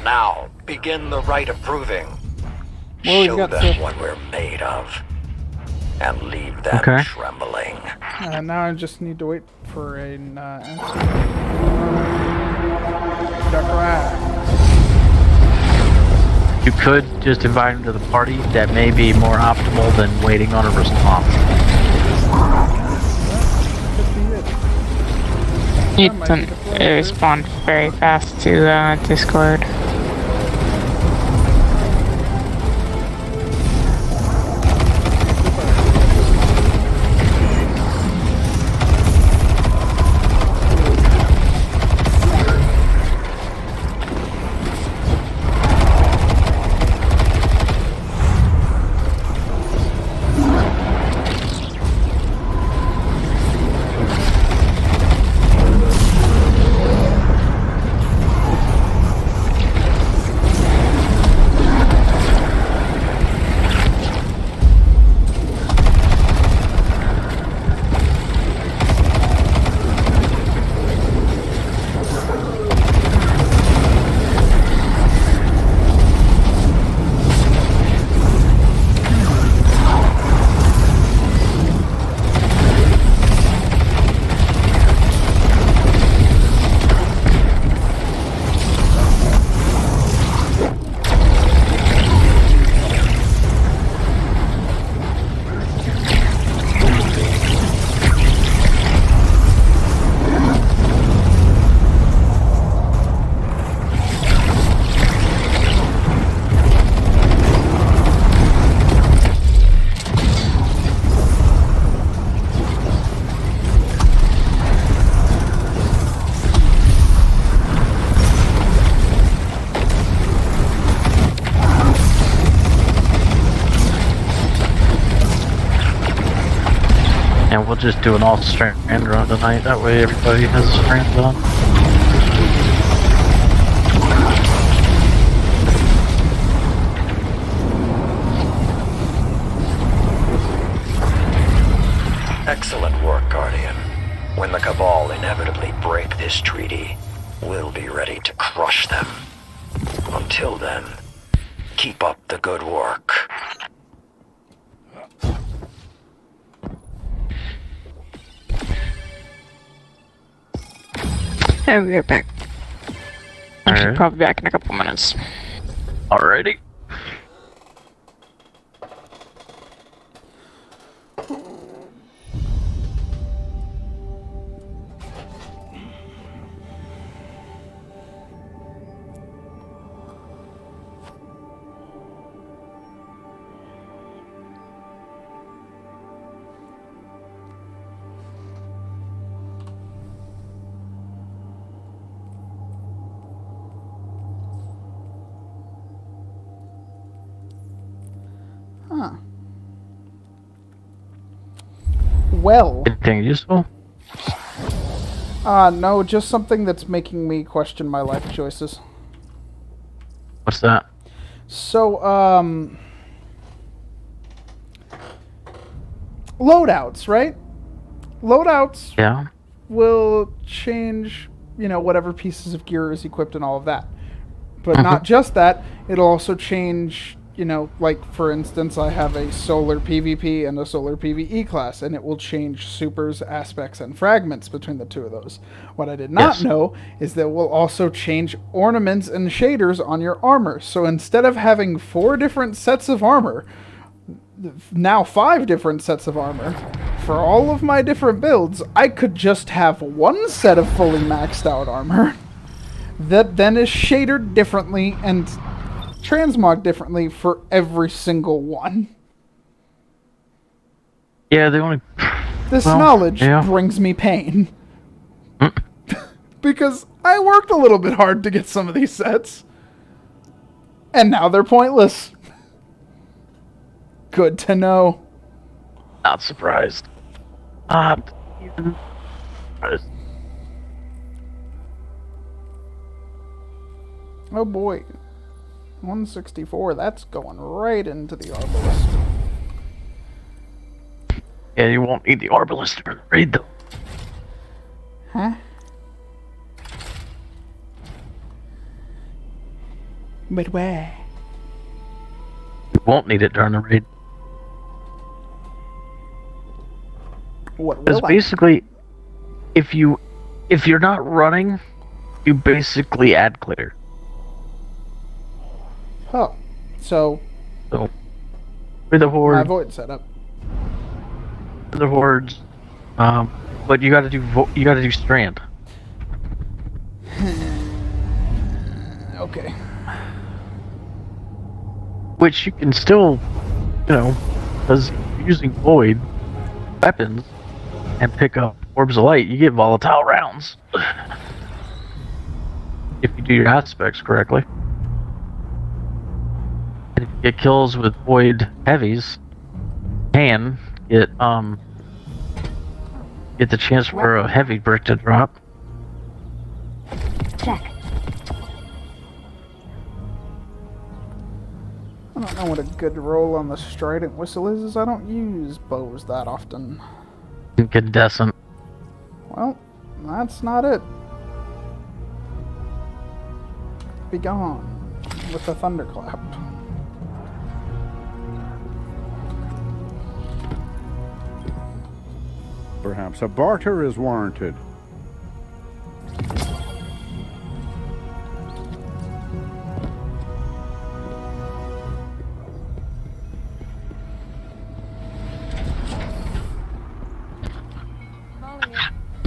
Now, begin the rite of proving. Well, Show them what we're made of. And leave them trembling. Now I just need to wait for an answer. Darkrai. You could just invite him to the party. That may be more optimal than waiting on a response. You can respond very fast to Discord. And we'll just do an all-strand run tonight, that way everybody has strands on. Excellent work, Guardian. When the Cabal inevitably break this treaty, we'll be ready to crush them. Until then, keep up the good work. And we're back. I should probably be back in a couple minutes. Alrighty. Huh. Well. Anything useful? No, just something that's making me question my life choices. What's that? So, loadouts, right? Loadouts Yeah. will change, whatever pieces of gear is equipped and all of that. But not just that, it'll also change, like, for instance, I have a solar PvP and a solar PvE class, and it will change supers, aspects, and fragments between the two of those. What I did not know is that it will also change ornaments and shaders on your armor. So instead of having 4 different sets of armor, now 5 different sets of armor, for all of my different builds, I could just have 1 set of fully maxed out armor that then is shadered differently and transmog differently for every single one. Yeah, the only... This knowledge brings me pain. Because I worked a little bit hard to get some of these sets. And now they're pointless. Good to know. Not surprised. Not even surprised. Oh boy. 164, that's going right into the Arbalest. Yeah, you won't need the Arbalest for the raid, though. Huh? But where? You won't need it during the raid. What will Because basically, if you're not running, you basically add clear. Oh, so For the horde, my void setup. For the hordes, but you gotta do strand. Okay. Which you can still, because you're using void weapons and pick up orbs of light, you get volatile rounds. If you do your aspects correctly. And if you get kills with void heavies, you can get the chance for a heavy brick to drop. Check. I don't know what a good roll on the strident whistle is. I don't use bows that often. Incandescent. Well, that's not it. Be gone with the thunderclap. Perhaps a barter is warranted.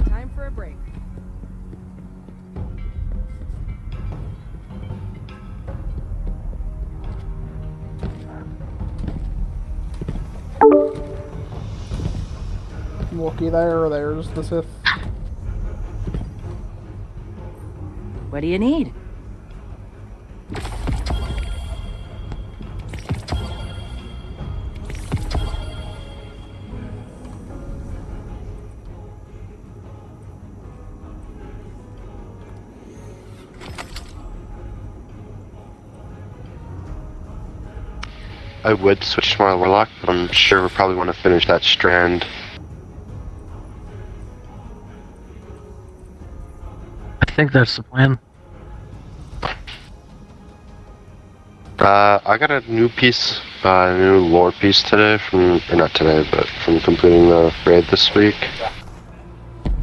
Time for a break. Wookie there, there's the Sith. What do you need? I would switch to my Warlock, but I'm sure we'll probably want to finish that strand. I think that's the plan. I got a new piece, a new lore piece today or not today, but from completing the raid this week.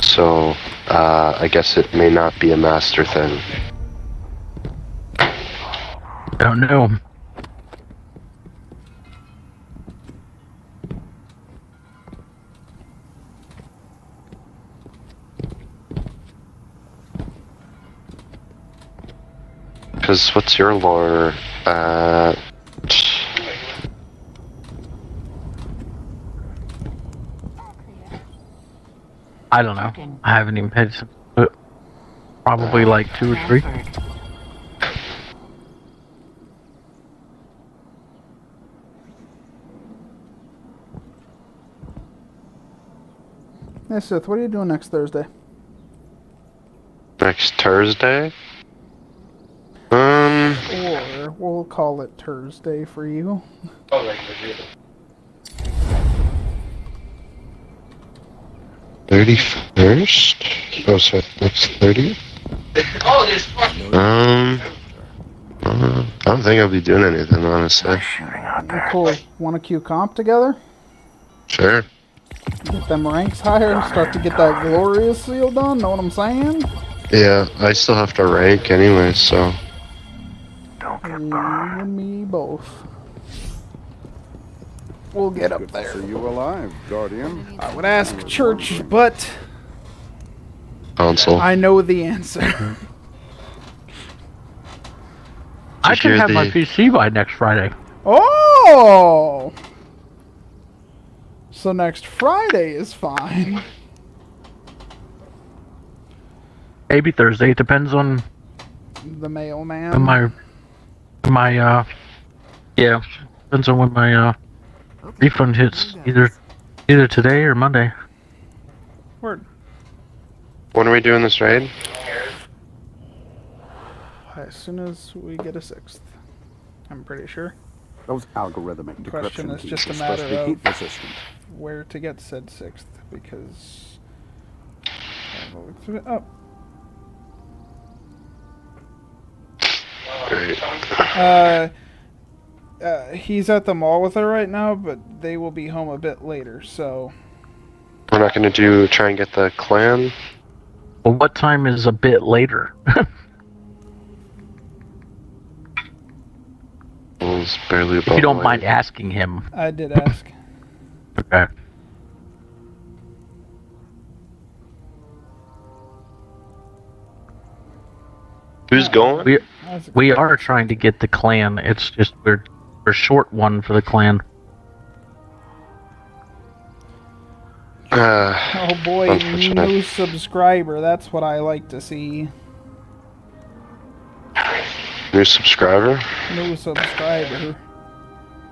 So, I guess it may not be a master thing. I don't know. Because what's your lore? I don't know. I haven't even paid attention to it. Probably like 2 or 3. Hey Sith, what are you doing next Thursday? Next Thursday? Or we'll call it Thursday for you. 31st? Oh, so next 30th? I don't think I'll be doing anything, honestly. Cool. Want to queue comp together? Sure. Get them ranks higher, start to get that glorious seal done, know what I'm saying? Yeah, I still have to rank anyway, so. You and me both. We'll get up there. See you alive, Guardian. I would ask Church, but Console. I know the answer. I Did you can hear have my the- PC by next Friday. Oh! So next Friday is fine. Maybe Thursday. It depends on The mailman. my yeah. Depends on when my refund hits. Either today or Monday. Word. When are we doing this raid? As soon as we get a 6th. I'm pretty sure. Those algorithmic The question decryption is keys just are a supposed matter to be of heat resistant. where to get said 6th, because... Oh. Great. He's at the mall with her right now, but they will be home a bit later, so... We're not gonna try and get the clan? Well, what time is a bit later? Well, it's barely about If you don't late. mind asking him. I did ask. Okay. Who's going? We are trying to get the clan. It's just we're short one for the clan. Oh boy, Unfortunate. new subscriber, that's what I like to see. New subscriber New subscriber.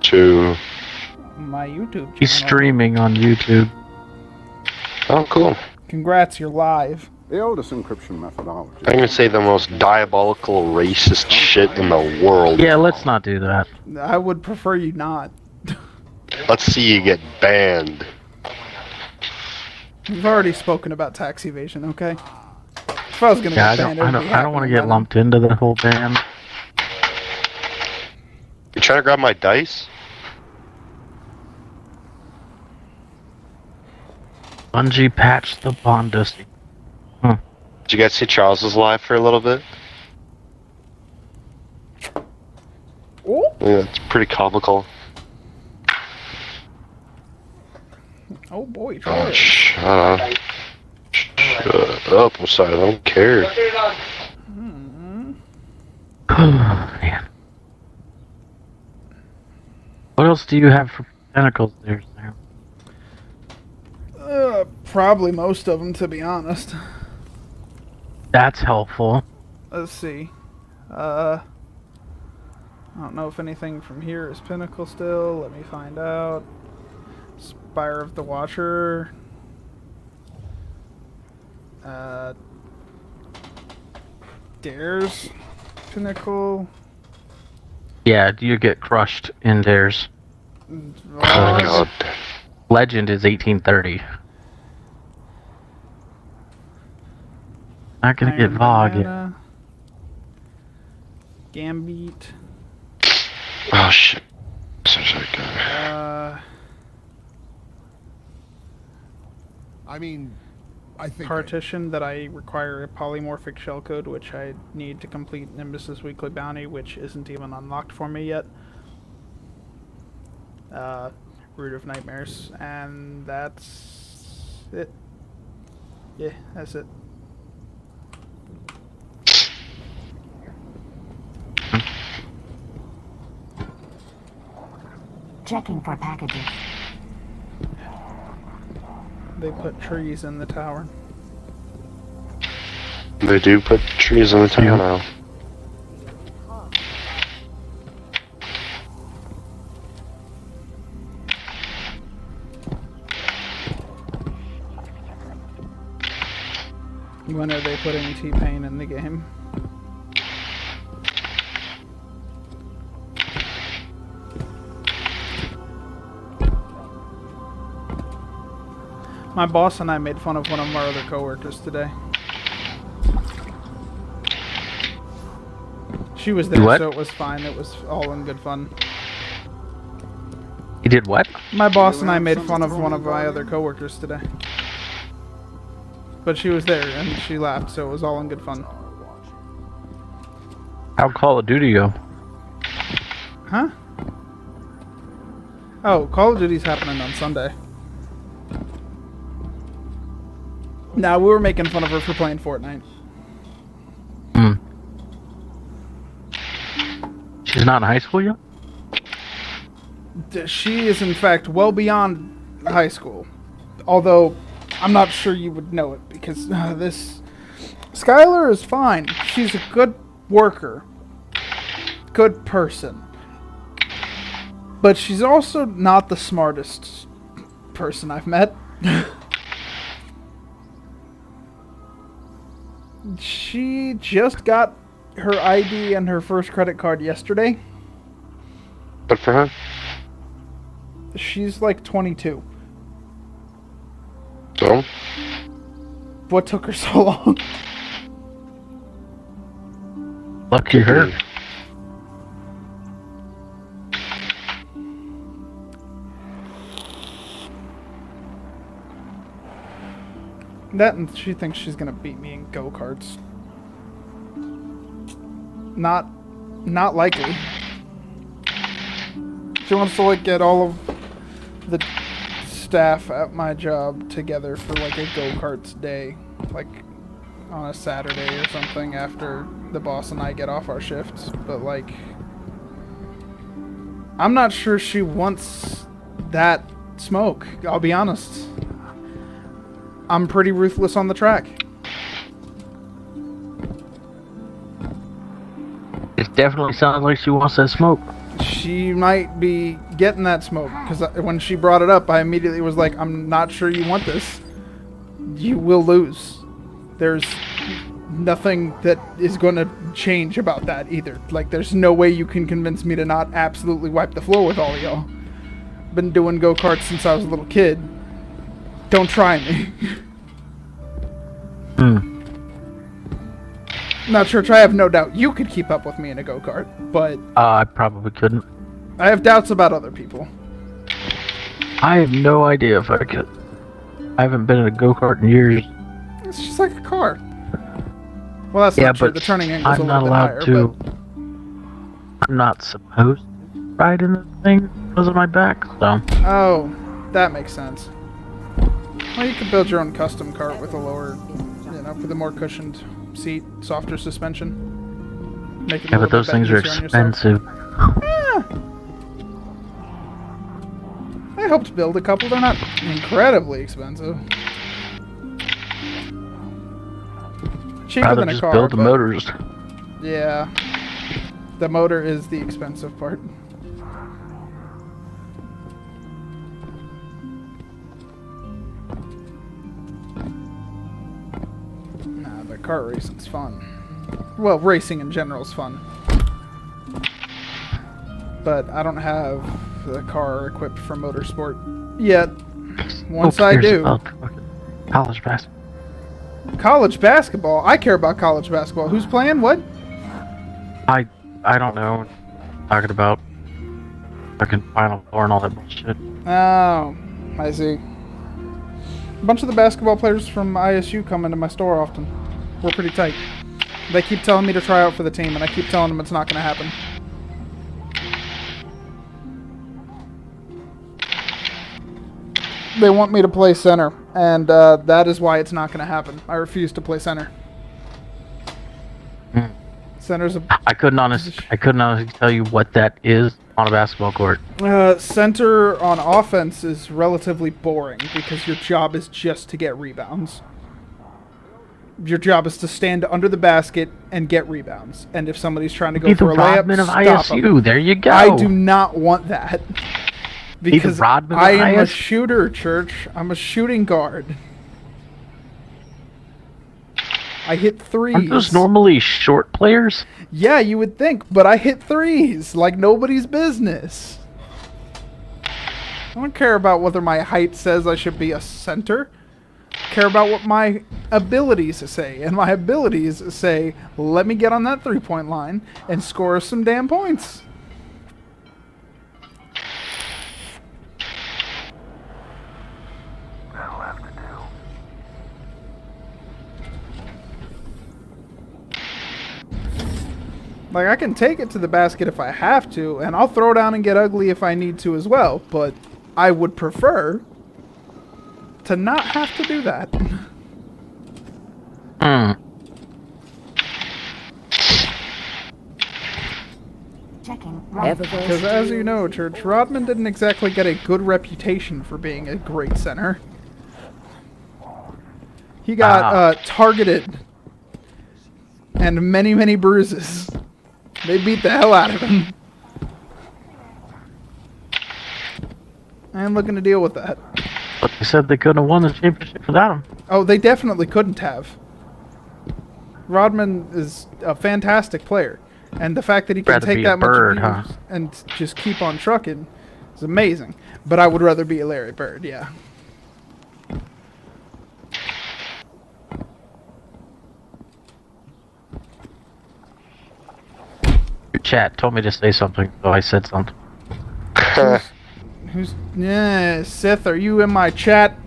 to. My YouTube channel. He's streaming on YouTube. Oh, cool. Congrats, you're live. The oldest encryption methodology. I'm gonna say the most diabolical, racist shit in the world. Yeah, let's not do that. I would prefer you not. Let's see you get banned. We've already spoken about tax evasion, okay? If I was gonna Yeah, get I banned, don't want to get lumped into the whole ban. You trying to grab my dice? Bungie patched the Bondus. Did you guys see Charles was live for a little bit? Oh, Yeah, it's pretty comical. oh boy, Oh, Troy. shut up. Shut up. I'm sorry, I don't care. Man. What else do you have for tentacles there, Sam? Probably most of them, to be honest. That's helpful. Let's see. I don't know if anything from here is Pinnacle still. Let me find out. Spire of the Watcher. Dares. Pinnacle. Yeah, you get crushed in theirs. Oh my god. Legend is 1830. Not gonna get Vogue yet. Mana, Gambit. Oh shit. Such a guy. I mean, I think Partition that I require a polymorphic shellcode, which I need to complete Nimbus's weekly bounty, which isn't even unlocked for me yet. Root of Nightmares, and that's it. Yeah, that's it. Checking for packages. They put trees in the tower. They do put trees on the town now. When are they putting T-Pain in the game? My boss and I made fun of one of our other coworkers today. She was there, What? so it was fine. It was all in good fun. You did what? My boss and I made fun of one of my other coworkers today. But she was there, and she laughed, so it was all in good fun. How'd Call of Duty go? Huh? Oh, Call of Duty's happening on Sunday. Nah, we were making fun of her for playing Fortnite. She's not in high school yet? She is, in fact, well beyond high school. Although, I'm not sure you would know it, because this... Skylar is fine. She's a good worker. Good person. But she's also not the smartest person I've met. She just got her ID and her first credit card yesterday. Good for her. She's like 22. So? What took her so long? Lucky her. That and she thinks she's gonna beat me in go-karts. Not likely. She wants to like get all of the staff at my job together for like a go-karts day, like on a Saturday or something after the boss and I get off our shifts. But like, I'm not sure she wants that smoke. I'll be honest. I'm pretty ruthless on the track. It definitely sounds like she wants that smoke. She might be getting that smoke, because when she brought it up, I immediately was like, I'm not sure you want this. You will lose. There's nothing that is going to change about that either. Like, there's no way you can convince me to not absolutely wipe the floor with all of y'all. Been doing go-karts since I was a little kid. Don't try me. Not sure, I have no doubt you could keep up with me in a go-kart, but... I probably couldn't. I have doubts about other people. I have no idea if I could. I haven't been in a go-kart in years. It's just like a car. Well, that's not true. The turning angle's a I'm little not bit allowed higher, to. but... I'm not supposed to ride in the thing because of my back, so... Oh, that makes sense. Well, you could build your own custom cart with a lower, with a more cushioned seat, softer suspension. Make it Yeah, but those things are expensive. Yeah. I helped build a couple. They're not incredibly expensive. Cheaper than a just car. build the motors. Yeah. The motor is the expensive part. Nah, but kart racing's fun. Well, racing in general is fun. But I don't have the car equipped for motorsport yet. Once I do. College basketball. College basketball? I care about college basketball. Who's playing? What? I don't know. Talking about fucking Final Four and all that bullshit. Oh, I see. A bunch of the basketball players from ISU come into my store often. We're pretty tight. They keep telling me to try out for the team, and I keep telling them it's not going to happen. They want me to play center, and that is why it's not going to happen. I refuse to play center. Center's a... I couldn't honestly tell you what that is on a basketball court. Center on offense is relatively boring because your job is just to get rebounds. Your job is to stand under the basket and get rebounds. And if somebody's trying to go for a layup, Rodman of stop ISU. them. There you go. I do not want that. Because Rodman I of am a ISU. shooter, Church. I'm a shooting guard. I hit 3s. Aren't those normally short players? Yeah, you would think, but I hit 3s like nobody's business. I don't care about whether my height says I should be a center. I care about what my abilities say. And my abilities say, let me get on that 3-point line and score some damn points. Like, I can take it to the basket if I have to, and I'll throw down and get ugly if I need to as well, but I would prefer to not have to do that. Because as you know, Church, Rodman didn't exactly get a good reputation for being a great center. He got targeted and many, many bruises. They beat the hell out of him. I ain't looking to deal with that. But they said they couldn't have won the championship without him. Oh, they definitely couldn't have. Rodman is a fantastic player. And the fact that he can take that much abuse and just keep on trucking is amazing. But I would rather be a Larry Bird, yeah. Your chat told me to say something, so I said something. Yeah, Sith, are you in my chat?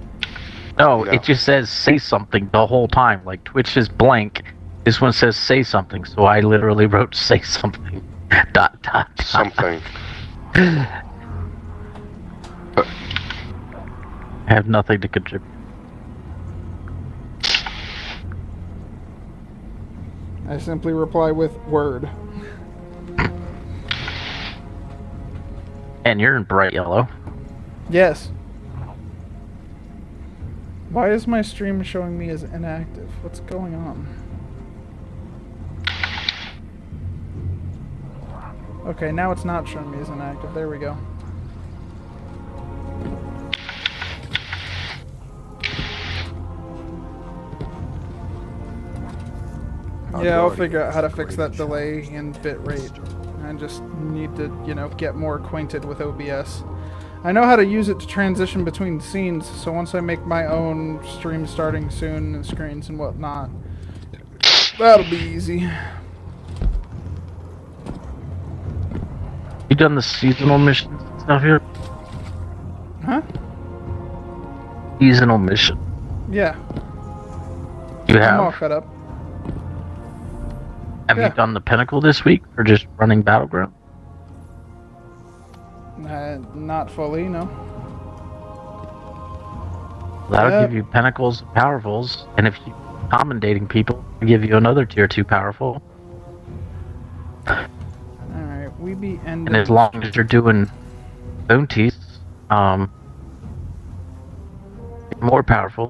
No, it just says say something the whole time. Like Twitch is blank. This one says say something, so I literally wrote say something. ... Something. I have nothing to contribute. I simply reply with word. And you're in bright yellow. Yes. Why is my stream showing me as inactive? What's going on? Okay, now it's not showing me as inactive. There we go. Yeah, I'll figure out how to fix that delay in bitrate. I just need to, you know, get more acquainted with OBS. I know how to use it to transition between scenes, so once I make my own stream starting soon and screens and whatnot, that'll be easy. You done the seasonal missions and stuff here? Huh? Seasonal mission. Yeah. You have? I'm all caught up. Have you done the Pinnacle this week, or just running Battleground? Not fully, no. That'll give you Pinnacles and Powerfuls, and if you commendating people, it'll give you another tier 2 Powerful. Alright, we be ending. And as long as you're doing bounties, more powerful.